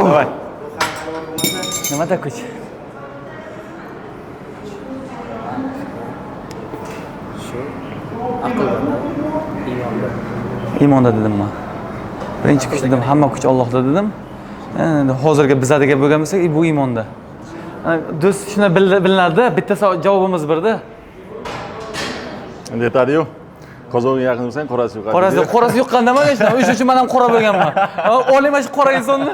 Speaker 1: Давай.
Speaker 2: Nimada kuch? Iymonda dedim men. Birinchi kuch dedim, hamma kuch Allohda dedim. Endi hozirgi bizlarga bo'lgan bo'lsa, bu iymonda. Do'st shuni bilinadi, bitta javobimiz birda.
Speaker 1: Endi aytadi-yu. Qozonga yaqin bo'lsang, qorasi yo'qadi.
Speaker 2: Qorasi yo'qqanda mana shu. O'sha uchun men ham qora bo'lganman. Olayman shu qora insonni.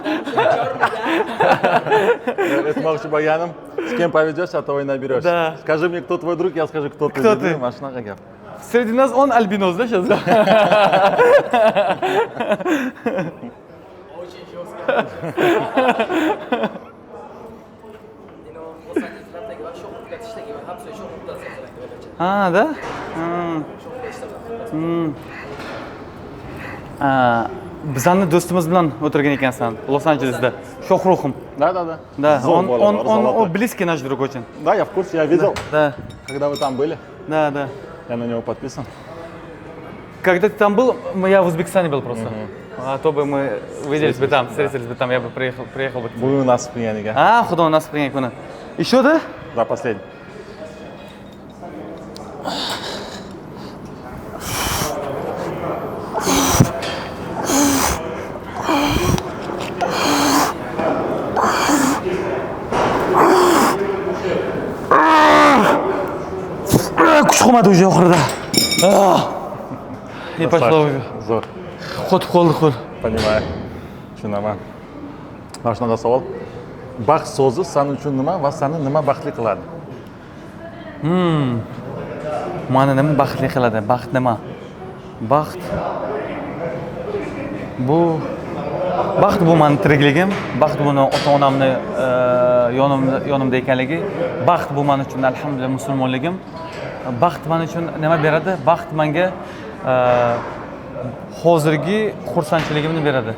Speaker 1: Aytmoqchi bo'lganim, с кем поведешь, а того и наберешь.
Speaker 2: Да.
Speaker 1: Скажи мне, кто твой друг, я скажу, кто ты.
Speaker 2: Кто ты?
Speaker 1: Mana shunaqa gap.
Speaker 2: Среди нас он альбинос, да, сейчас? А, да? Bizlarni do'stimiz bilan o'tirgan ekansan Los-Anjelesda. Shohruxim.
Speaker 1: Да.
Speaker 2: Да, он близкий наш друг очень.
Speaker 1: Да, я в курсе, я видел.
Speaker 2: Да.
Speaker 1: Когда вы там были,
Speaker 2: Да.
Speaker 1: я на него подписан.
Speaker 2: Когда ты там был, я в Узбекистане был просто. А то бы мы виделись бы там, встретились бы там, я бы приехал бы.
Speaker 1: Bugun nasib qilganiga.
Speaker 2: Xudo nasib qilgan kuni. Еще да?
Speaker 1: Да, последний.
Speaker 2: Kuch qolmadi уже oxirida. Не пошло уже.
Speaker 1: Zo'r.
Speaker 2: Qotib qoldi qo'l.
Speaker 1: Понимаю. Tushunaman. Mana shunaqa savol. Baxt so'zi sen uchun nima va seni nima baxtli qiladi?
Speaker 2: Meni nima baxtli qiladi? Baxt nima? Baxt bu meni tirikligim, baxt bu ota-onamni yonimda ekanligi, baxt bu men uchun alhamdulillah musulmonligim. Baxt men uchun nima beradi? Baxt menga hozirgi xursandchiligimni beradi.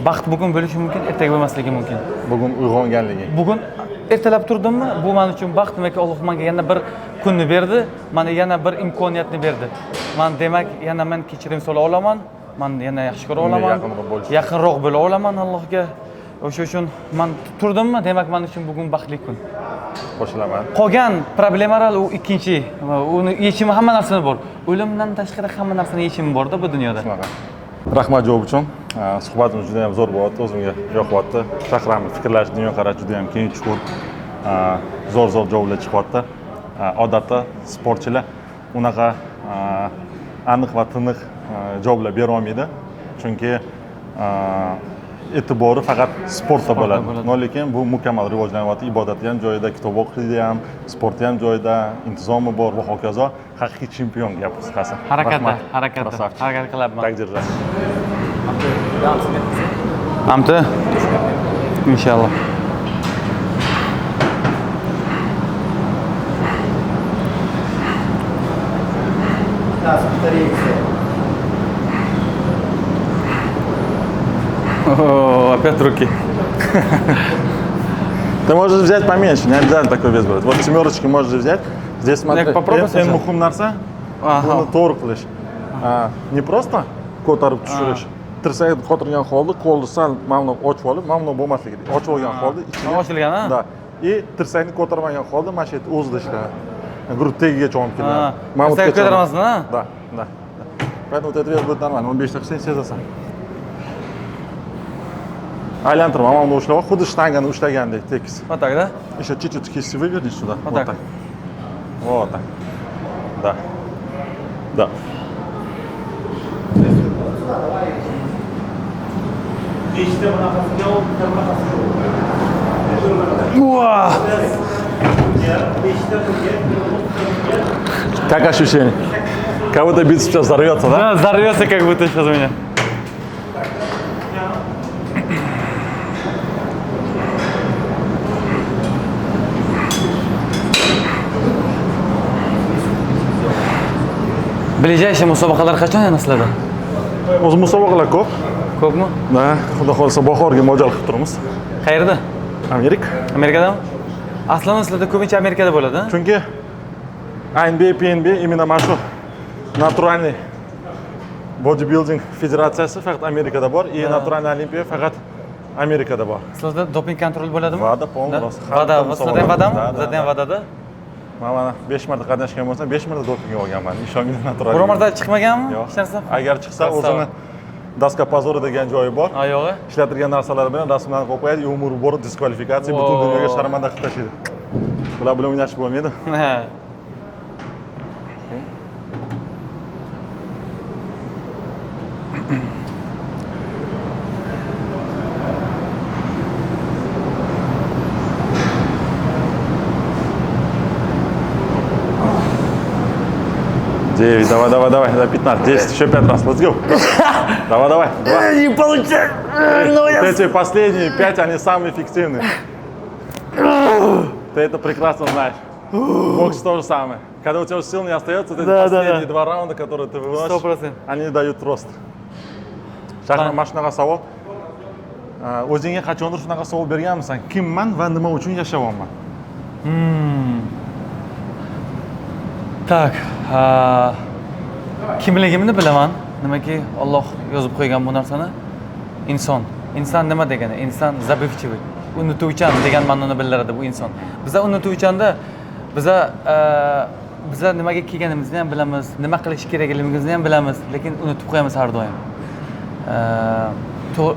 Speaker 2: Baxt bugun bo'lishi mumkin, ertaga bo'lmasligi mumkin.
Speaker 1: Bugun uyg'onganligi.
Speaker 2: Bugun ertalab turdimmi, bu men uchun baxt. Demak, Alloh menga yana bir kunni berdi, mana yana bir imkoniyatni berdi. Men demak, yana men kechirim so'ra olaman, men yana yaxshi ko'ra olaman, yaqinroq bo'la olaman Allohga. O'sha uchun men turdimmi, demak men uchun bugun baxtli kun.
Speaker 1: Qo'shilaman.
Speaker 2: Qolgan problemalar u ikkinchi. Uni yechimi hamma narsani bor. O'limdan tashqari hamma narsani yechimi bor-da bu dunyoda.
Speaker 1: Shunaqa. Rahmat javob uchun. Suhbatimiz juda ham zo'r bo'lyapti, o'zimga yoqyapti. Shahramiz fikrlash, dunyoqarash juda ham keng, chuqur. Zo'r javoblar chiqyapti. Odatda sportchilar unaqa aniq va tiniq javoblar bera olmaydi. Chunki e'tibori faqat sportda bo'ladi. Lekin bu mukammal rivojlanyapti. Ibodati ham joyida, kitob o'qishida ham, sporti ham joyida, intizomi bor va hokazo. Haqiqiy chempion gap qisqasi.
Speaker 2: Harakat qilaman.
Speaker 1: Taqdirlar.
Speaker 2: Amti? Inshaalloh. Опять руки.
Speaker 1: Ты можешь взять поменьше, не обязательно такой вес брать. Вот семерочки можешь взять. Здесь смотри, en muhim narsa buni to'g'ri qilish. Не просто ko'tarib tushirish. Tirsakni qotirgan holda qo'lni sal mamno ochib olib, mamno bo'lmasligi kerak. Ochib olgan holda ichiga
Speaker 2: ochilgan, ha?
Speaker 1: Да. И tirsakni ko'tarmagan holda mana shu yerda o'zida ishlaydi. Грудь tegigacha olib keladi.
Speaker 2: Tirsakni ko'tarmasdan, ha?
Speaker 1: Да, да. Поэтому вот этот вес будет нормально. 15 ta qilsang sezasan. Aylantirma, mana buni ushlab, xuddi shtangani ushlagandek tekis.
Speaker 2: Вот так, да?
Speaker 1: Еще чуть-чуть кисти выверни сюда.
Speaker 2: Вот так.
Speaker 1: Вот так. Да. Да. Как ощущение? Как будто бицепс сейчас взорвется, да?
Speaker 2: Да, взорвется как будто сейчас у меня. Ближайший musobaqalar qachon yana sizlarda?
Speaker 1: O'z musobaqalar ko'p.
Speaker 2: Ko'pmi?
Speaker 1: Da, xudo xolsa bahorga mo'ljal qilib turibmiz.
Speaker 2: Qayerda?
Speaker 1: Amerika.
Speaker 2: Amerikadami? Aslida sizlarda ko'pincha Amerikada bo'ladi, ha?
Speaker 1: Chunki ANBA, PNB именно mana shu naturalniy bodybuilding federatsiyasi faqat Amerikada bor, и naturalniy olimpiya faqat Amerikada bor.
Speaker 2: Sizlarda doping kontrol bo'ladimi?
Speaker 1: Vada полностью.
Speaker 2: Vada, sizlarda ham vadami? Bizlarda ham vadada.
Speaker 1: Mana 5 marta qatnashgan bo'lsam, 5 marta doping olganman. Ishongin natural.
Speaker 2: Biror marta chiqmaganmi?
Speaker 1: Yo'q.
Speaker 2: Hech narsa?
Speaker 1: Agar chiqsa, o'zini Daska pozori degan joyi bor.
Speaker 2: Oyog'i.
Speaker 1: Ishlatilgan narsalar bilan rasmlarni qo'yib qo'yadi, umr bo'yi diskvalifikatsiya, butun dunyoga sharmanda qilib tashlaydi. Bular bilan o'ynashib bo'lmaydi.
Speaker 2: Ha.
Speaker 1: Девять, давай, до 15, 10, еще 5 раз, let's go. Давай.
Speaker 2: Не получается.
Speaker 1: Вот эти последние 5, они самые эффективные. Ты это прекрасно знаешь. Бокс то же самое. Когда у тебя сил не остается, вот эти последние 2 раунда, которые ты выносишь,
Speaker 2: 100%.
Speaker 1: они дают рост. Shahram, mana shunaqa savol. O'zingga qachondir shunaqa savol berganmisan? Kimman va nima uchun yashayapman?
Speaker 2: Tak, kimligimni bilaman. Nimaki Alloh yozib qo'ygan bu narsani. Inson nima degani? Inson zabivchilik, unutuvchan degan ma'noni bildiradi bu inson. Biza unutuvchanda biza nimaga kelganimizni ham bilamiz, nima qilish kerakligimizni ham bilamiz, lekin unutib qo'yamiz har doim.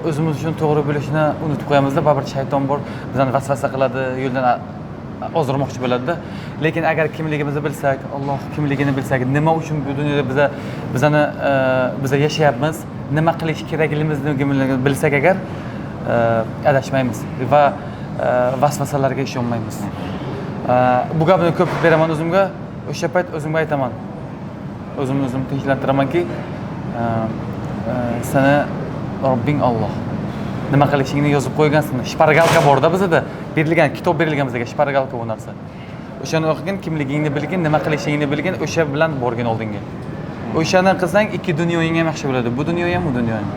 Speaker 2: O'zimiz uchun to'g'ri bo'lishini unutib qo'yamizda, baribir shayton bor, bizani vasvasa qiladi, yo'ldan ozdirmoqchi bo'ladi-da. Lekin agar kimligimizni bilsak, Alloh kimligini bilsak, nima uchun bu dunyoda biza yashayapmiz, nima qilish kerakligimizni bilsak agar adashmaymiz va vasvasalarga ishonmaymiz. Bu gapni ko'p beraman o'zimga, o'sha payt o'zimga aytaman. O'zimni tinchlantiramanki, seni Robbing Alloh. Nima qilishingni yozib qo'ygansan. Shpargalka borda bizda berilgan, kitob berilgan bizga shpargalka bu narsa. O'shani o'qigan, kimligingni bilgin, nima qilishingni bilgin, o'sha bilan borgin oldinga. O'shani qilsang, ikki dunyoying ham yaxshi bo'ladi. Bu dunyo ham, bu dunyo ham.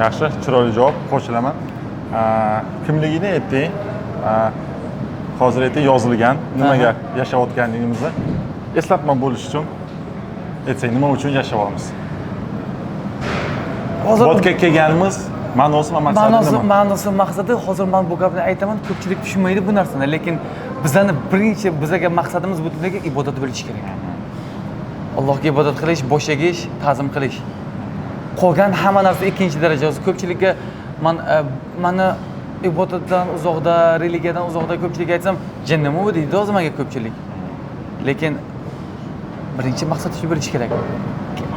Speaker 1: Yaxshi, chiroyli javob, qo'shilaman. Kimligini aytding. hozir ayting yozilgan nimaga yashayotganligimizni eslatma bo'lish uchun aytsak nima uchun yashayapmiz.
Speaker 2: Hozir
Speaker 1: vodka kelganimiz ma'nosi va maqsadi nima?
Speaker 2: Ma'nosi maqsadi hozir men bu gapni aytaman, ko'pchilik tushunmaydi bu narsani, lekin bizning birinchi bizga maqsadimiz bu dunyoga ibodat bo'lishi kerak. Allohga ibodat qilish, bosh egish, ta'zim qilish. Qolgan hamma narsa ikkinchi daraja. Ko'pchilikka mana ibodatdan uzoqda, religiyadan uzoqda ko'pchilik aytsam, jinnimi u deydi hozir menga ko'pchilik. Lekin birinchi maqsad shu bo'lishi kerak.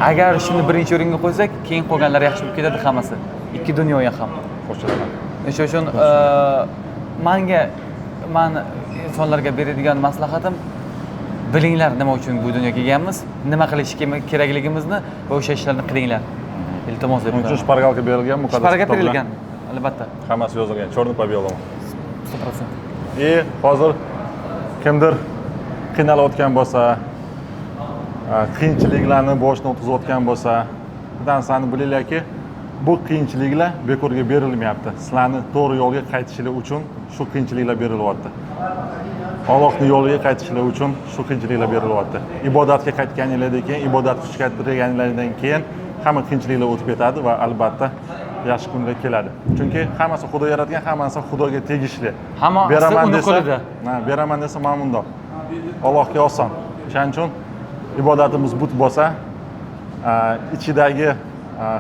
Speaker 2: Agar shuni birinchi o'ringa qo'ysak, keyin qolganlar yaxshi bo'lib ketadi hammasi. Ikki dunyoga ham.
Speaker 1: Qo'shilaman.
Speaker 2: O'sha uchun men insonlarga beradigan maslahatim, bilinglar nima uchun bu dunyoga kelganmiz, nima qilish kerakligimizni va o'sha ishlarni qilinglar. Iltimos deb.
Speaker 1: Buncha shpargalka berilgan, muqaddas.
Speaker 2: Shpargalka berilgan, albatta.
Speaker 1: Hammasi yozilgan, черный по белому.
Speaker 2: 100%.
Speaker 1: Hozir kimdir qiynalayotgan bo'lsa, qiyinchiliklarni boshidan o'tkazayotgan bo'lsa, bir narsani bilinglarki, bu qiyinchiliklar bekorga berilmayapti. Sizlarni to'g'ri yo'lga qaytishinglar uchun shu qiyinchiliklar berilyapti. Allohning yo'liga qaytishinglar uchun shu qiyinchiliklar berilyapti. Ibodatga qaytganinglardan keyin, ibodat kuchaytirganinglardan keyin hamma qiyinchiliklar o'tib ketadi va albatta yaxshi kunlar keladi. Chunki hammasi Xudo yaratgan, hammasi Xudoga tegishli.
Speaker 2: Hamma
Speaker 1: beraman
Speaker 2: uni
Speaker 1: desa,
Speaker 2: qo'lida.
Speaker 1: beraman desa mamnundoq. Allohga oson. Shuning uchun ibodatimiz but bo'lsa, ichidagi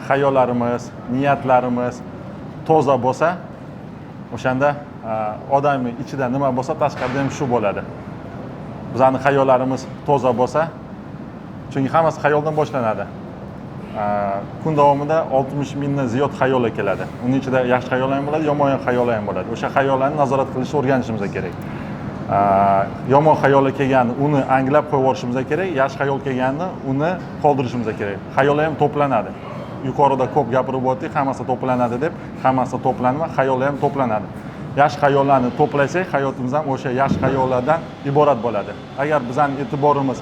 Speaker 1: xayollarimiz, niyatlarimiz toza bo'lsa, o'shanda odamning ichida nima bo'lsa, tashqarida ham shu bo'ladi. Bizning xayollarimiz toza bo'lsa, chunki hammasi xayoldan boshlanadi. Kun davomida 60 mingdan ziyod xayollar keladi. Uning ichida yaxshi xayollar ham bo'ladi, yomon xayollar ham bo'ladi. O'sha xayollarni nazorat qilishni o'rganishimiz kerak. Yomon xayollar kelganda uni anglab qo'yib yuborishimiz kerak, yaxshi xayol kelganda uni qoldirishimiz kerak. Xayollar ham to'planadi. Yuqorida ko'p gapirib o'tdik, hammasi to'planadi deb, hammasi to'planma, xayollar ham to'planadi. Yaxshi xayollarni to'plasak, hayotimiz ham o'sha yaxshi xayollardan iborat bo'ladi. Agar bizning e'tiborimiz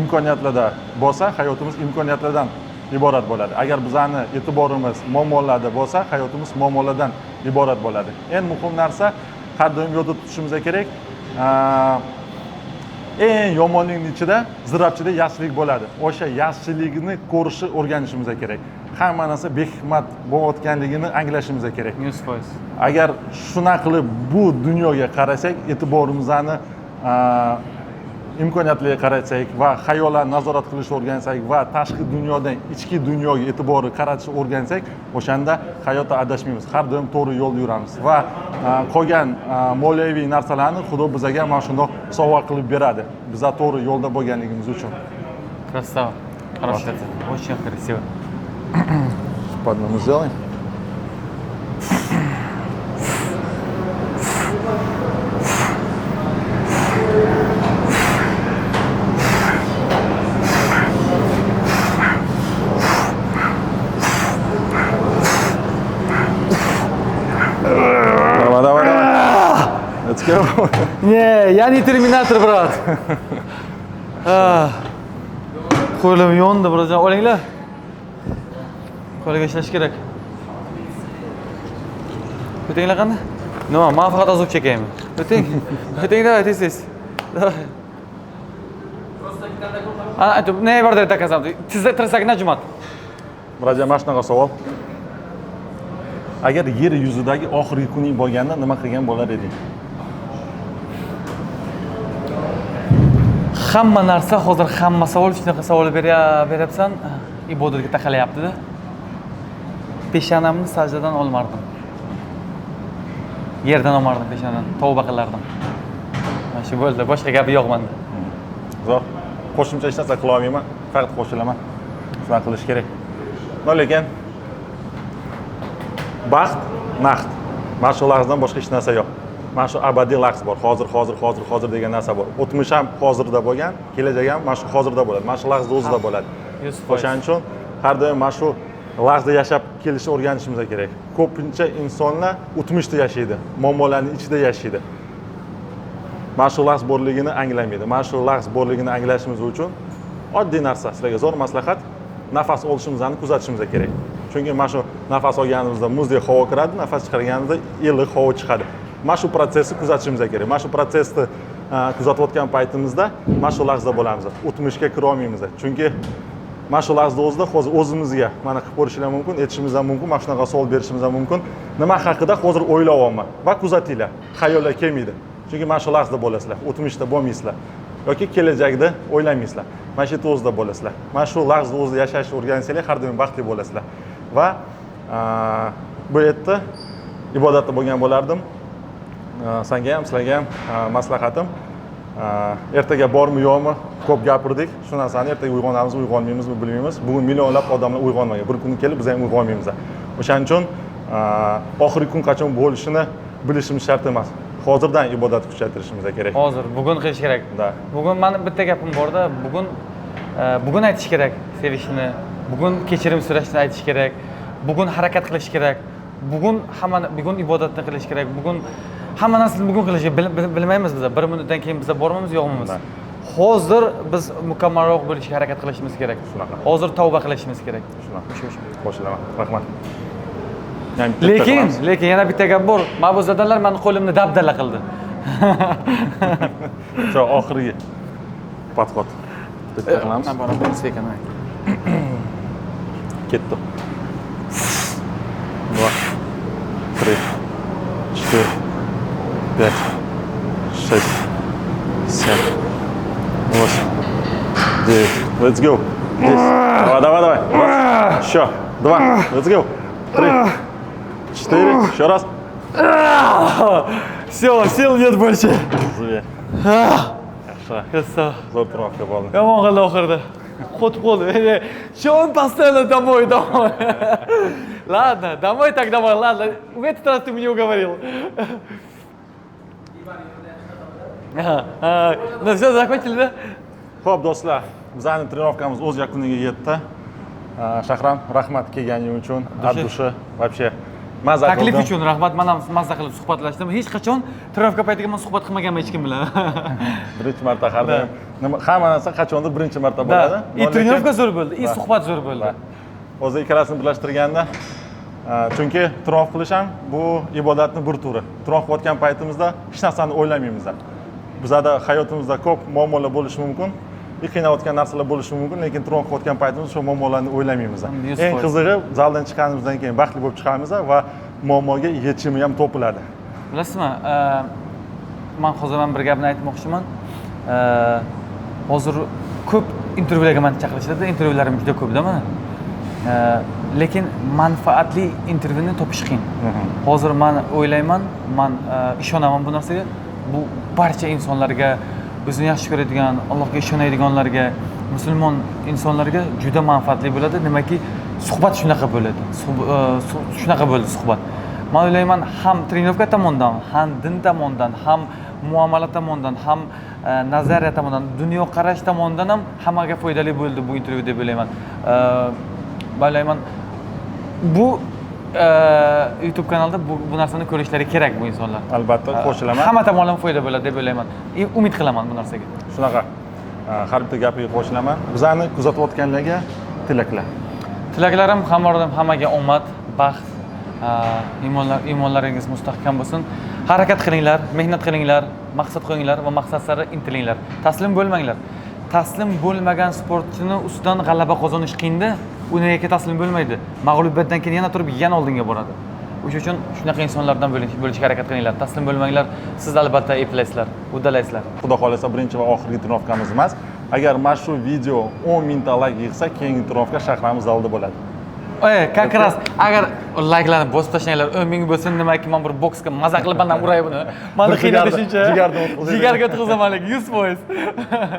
Speaker 1: imkoniyatlarda bo'lsa, hayotimiz imkoniyatlardan iborat bo'ladi. Agar bizning e'tiborimiz muammolarda bo'lsa, hayotimiz muammolardan iborat bo'ladi. Eng muhim narsa har doim yodda tutishimiz kerak. Eng yomonlikning ichida zirabchida yaxshilik bo'ladi. O'sha yaxshilikni ko'rishni o'rganishimiz kerak. Hamma narsa behikmat bo'layotganligini anglashimiz kerak.
Speaker 2: 100%.
Speaker 1: Agar shuna qilib bu dunyoga qarasak, e'tiborimizni imkoniyatlarga qaratsak va xayollarni nazorat qilishni o'rgansak va tashqi dunyodan ichki dunyoga e'tiborni qaratishni o'rgansak, o'shanda hayotda adashmaymiz. Har doim to'g'ri yo'lda yuramiz va qolgan moliyaviy narsalarni Xudo bizga mana shundoq sovg'a qilib beradi. Bizlar to'g'ri yo'lda bo'lganligimiz uchun.
Speaker 2: Красава. Хорошо. Очень красиво.
Speaker 1: По одному сделаем. Давай. Let's go.
Speaker 2: Не, я не терминатор, брат. Qo'lim yondi, birojon. Olinglar. Qo'liga ishlash kerak. O'tinglar qanday? Nima, men faqat azob chekayman. O'ting. O'ting, давай, tez. Давай. Aytib, ne borda takasam? Tizda tirsakni jumat.
Speaker 1: Birojon, mana shunaqa savol. Agar yer yuzidagi oxirgi kuning bo'lganda nima qilgan bo'lar eding?
Speaker 2: Hamma narsa hozir hamma savol shunaqa savol beryapsan, ibodatga taqalayapti-da. Peshonamni sajdadan olmardim. Yerdan olmardim peshonadan, tavba qilardim. Mana shu bo'ldi, boshqa gapi yo'q menda.
Speaker 1: Zo'r. Qo'shimcha hech narsa qila olmayman, faqat qo'shilaman. Shuna qilish kerak. Lekin baxt, naqd. Mana shu lahzdan boshqa hech narsa yo'q. Mana shu abadiy lahz bor. Hozir degan narsa bor. O'tmish ham hozirda bo'lgan, kelajak ham mana shu hozirda bo'ladi. Mana shu lahzda o'zida bo'ladi. O'shaning uchun har doim mana shu lahzda yashab kelishni o'rganishimiz kerak. Ko'pincha insonlar o'tmishda yashaydi, muammolarning ichida yashaydi. Mana shu lahz borligini anglamaydi. Mana shu lahz borligini anglashimiz uchun oddiy narsa, sizlarga zo'r maslahat, nafas olishimizni kuzatishimiz kerak. Chunki mana shu nafas olganimizda muzdek havo kiradi, nafas chiqarganimizda iliq havo chiqadi. mana shu prosesni kuzatishimiz kerak. Mana shu prosesni kuzatayotgan paytimizda mana shu lahzada bo'lamiz. O'tmishga kira olmaymiz. Chunki mana shu lahzada o'zida hozir o'zimizga mana qilib ko'rishimiz mumkin, aytishimiz ham mumkin, mana shunaqa savol berishimiz ham mumkin. Nima haqida hozir o'ylayapman va kuzatinglar. Xayollar kelmaydi. Chunki mana shu lahzada bo'lasizlar, o'tmishda bo'lmaysizlar yoki kelajakda o'ylamaysizlar. Mana shu yerda o'zida bo'lasizlar. Mana shu lahzada o'zida yashashni o'rgansanglar, har doim baxtli bo'lasizlar. Va bu yerda ibodatda bo'lgan bo'lardim. Senga ham, sizlarga ham maslahatim, ertaga bormi yo'qmi ko'p gapirdik. Shu narsani ertaga uyg'onamiz, uyg'onmaymizmi bilmaymiz. Bugun millionlab odamlar uyg'onmagan. Bir kun kelib biz ham uyg'onmaymiz. O'shaning uchun oxirgi kun qachon bo'lishini bilishimiz shart emas. Hozirdan ibodat kuchaytirishimiz kerak.
Speaker 2: Hozir, bugun qilish kerak. Bugun meni bitta gapim borda, bugun aytish kerak sevishni, bugun kechirim so'rashni aytish kerak, bugun harakat qilish kerak, bugun ibodatni qilish kerak, bugun hamma narsani bugun qilishni bilmaymiz biz. Bir minutdan keyin biz bormamiz, yo'qmimiz. Hozir biz mukammalroq bo'lishga harakat qilishimiz kerak. Shunaqa. Hozir tavba qilishimiz kerak. Shunaqa.
Speaker 1: Qo'shilaman. Rahmat.
Speaker 2: Lekin yana bitta gap bor. Ma'buzadanlar meni qo'limni dabdala qildi.
Speaker 1: Shu oxirgi podxod. Bitta qilamiz.
Speaker 2: Men boraman, sekin.
Speaker 1: Ketdi. 2 3 4 5 6 7 8 9 Let's go. Давай. Еще. 2. Let's go. 3 4. Еще раз.
Speaker 2: Все, сил нет больше.
Speaker 1: Зверь.
Speaker 2: Хорошо.
Speaker 1: Zo'r trenorovka bo'ldi.
Speaker 2: Yomon qildi oxirida. Qotib qoldi. Что он постоянно домой. Ладно, домой так домой, ладно. В этот раз ты мне уговорил. Ну все, закончили, да?
Speaker 1: Xo'p, do'stlar, bizning trenorovkamiz o'z yakuniga yetdi. Shahram, rahmat kelganing uchun. Abdushi, вообще mazza qildim.
Speaker 2: Taklif uchun rahmat. Men ham mazza qilib suhbatlashdim. Hech qachon trenorovka paytiga men suhbat qilmaganman hech kim bilan.
Speaker 1: Birinchi marta har doim. Hamma narsa qachondir birinchi marta bo'ladi.
Speaker 2: Trenorovka zo'r bo'ldi, suhbat zo'r bo'ldi.
Speaker 1: O'zi ikkalasini birlashtirganda chunki trenorovka qilish ham bu ibodatning bir turi. Trenorovka qilayotgan paytimizda hech narsani o'ylamaymiz. Bizda hayotimizda ko'p muammolar bo'lishi mumkin. Qiynayotgan narsalar bo'lishi mumkin, lekin trenorovka qilayotgan paytimizda shu muammolarni o'ylamaymiz. Eng qizig'i, zaldan chiqqanimizdan keyin baxtli bo'lib chiqamiz va muammoga yechimi ham topiladi.
Speaker 2: Bilasizmi, men hozir bir gapni aytmoqchiman. Hozir ko'p intervyularga meni chaqirishadi, intervyularim juda ko'p-da mana. Lekin manfaatli intervyuni topish qiyin. Hozir men o'ylayman, men ishonaman bu narsaga. Bu barcha insonlarga, bizni yaxshi ko'radigan, Allohga ishonadiganlarga, musulmon insonlarga juda manfaatli bo'ladi. Nimaki suhbat shunaqa bo'ladi. Shunaqa bo'ldi suhbat. Men o'ylayman, ham trenirovka tomonidan, ham din tomonidan, ham muomala tomonidan, ham nazariya tomonidan, dunyo qarash tomonidan ham hammaga foydali bo'ldi bu intervyu deb o'ylayman. O'ylayman, bu YouTube kanalda bu narsani ko'rishlari kerak bu insonlar.
Speaker 1: Albatta, qo'shilaman.
Speaker 2: Hamma tomondan foyda bo'ladi deb o'ylayman. Umid qilaman bu narsaga.
Speaker 1: Shunaqa. Har bitta gapiga qo'shilaman. Bizani kuzatayotganlarga tilaklar.
Speaker 2: Tilaklarim hammaga omad, baxt, iymonlaringiz mustahkam bo'lsin. Harakat qilinglar, mehnat qilinglar, maqsad qo'yinglar va maqsad sari intilinglar. Taslim bo'lmanglar. Taslim bo'lmagan sportchini ustidan g'alaba qozonish qiyinda, u nega taslim bo'lmaydi. Mag'lubiyatdan keyin yana turib yana oldinga boradi. O'sha uchun shunaqa insonlardan bo'lishga harakat qilinglar. Taslim bo'lmanglar. Siz albatta eplaysizlar, uddalaysizlar.
Speaker 1: Xudo xolasa birinchi va oxirgi trenorovkamiz emas. Agar mana shu video 10 mingta layk yig'sa, keyingi trenorovka shahrimiz zalida bo'ladi.
Speaker 2: Как раз agar layklarni bosib tashlanglar, 10 ming bo'lsin, nimaki men bir boksga maza qilib mendan uray buni. Meni qiynadi shuncha. Jigarga o'tkazam, 100%.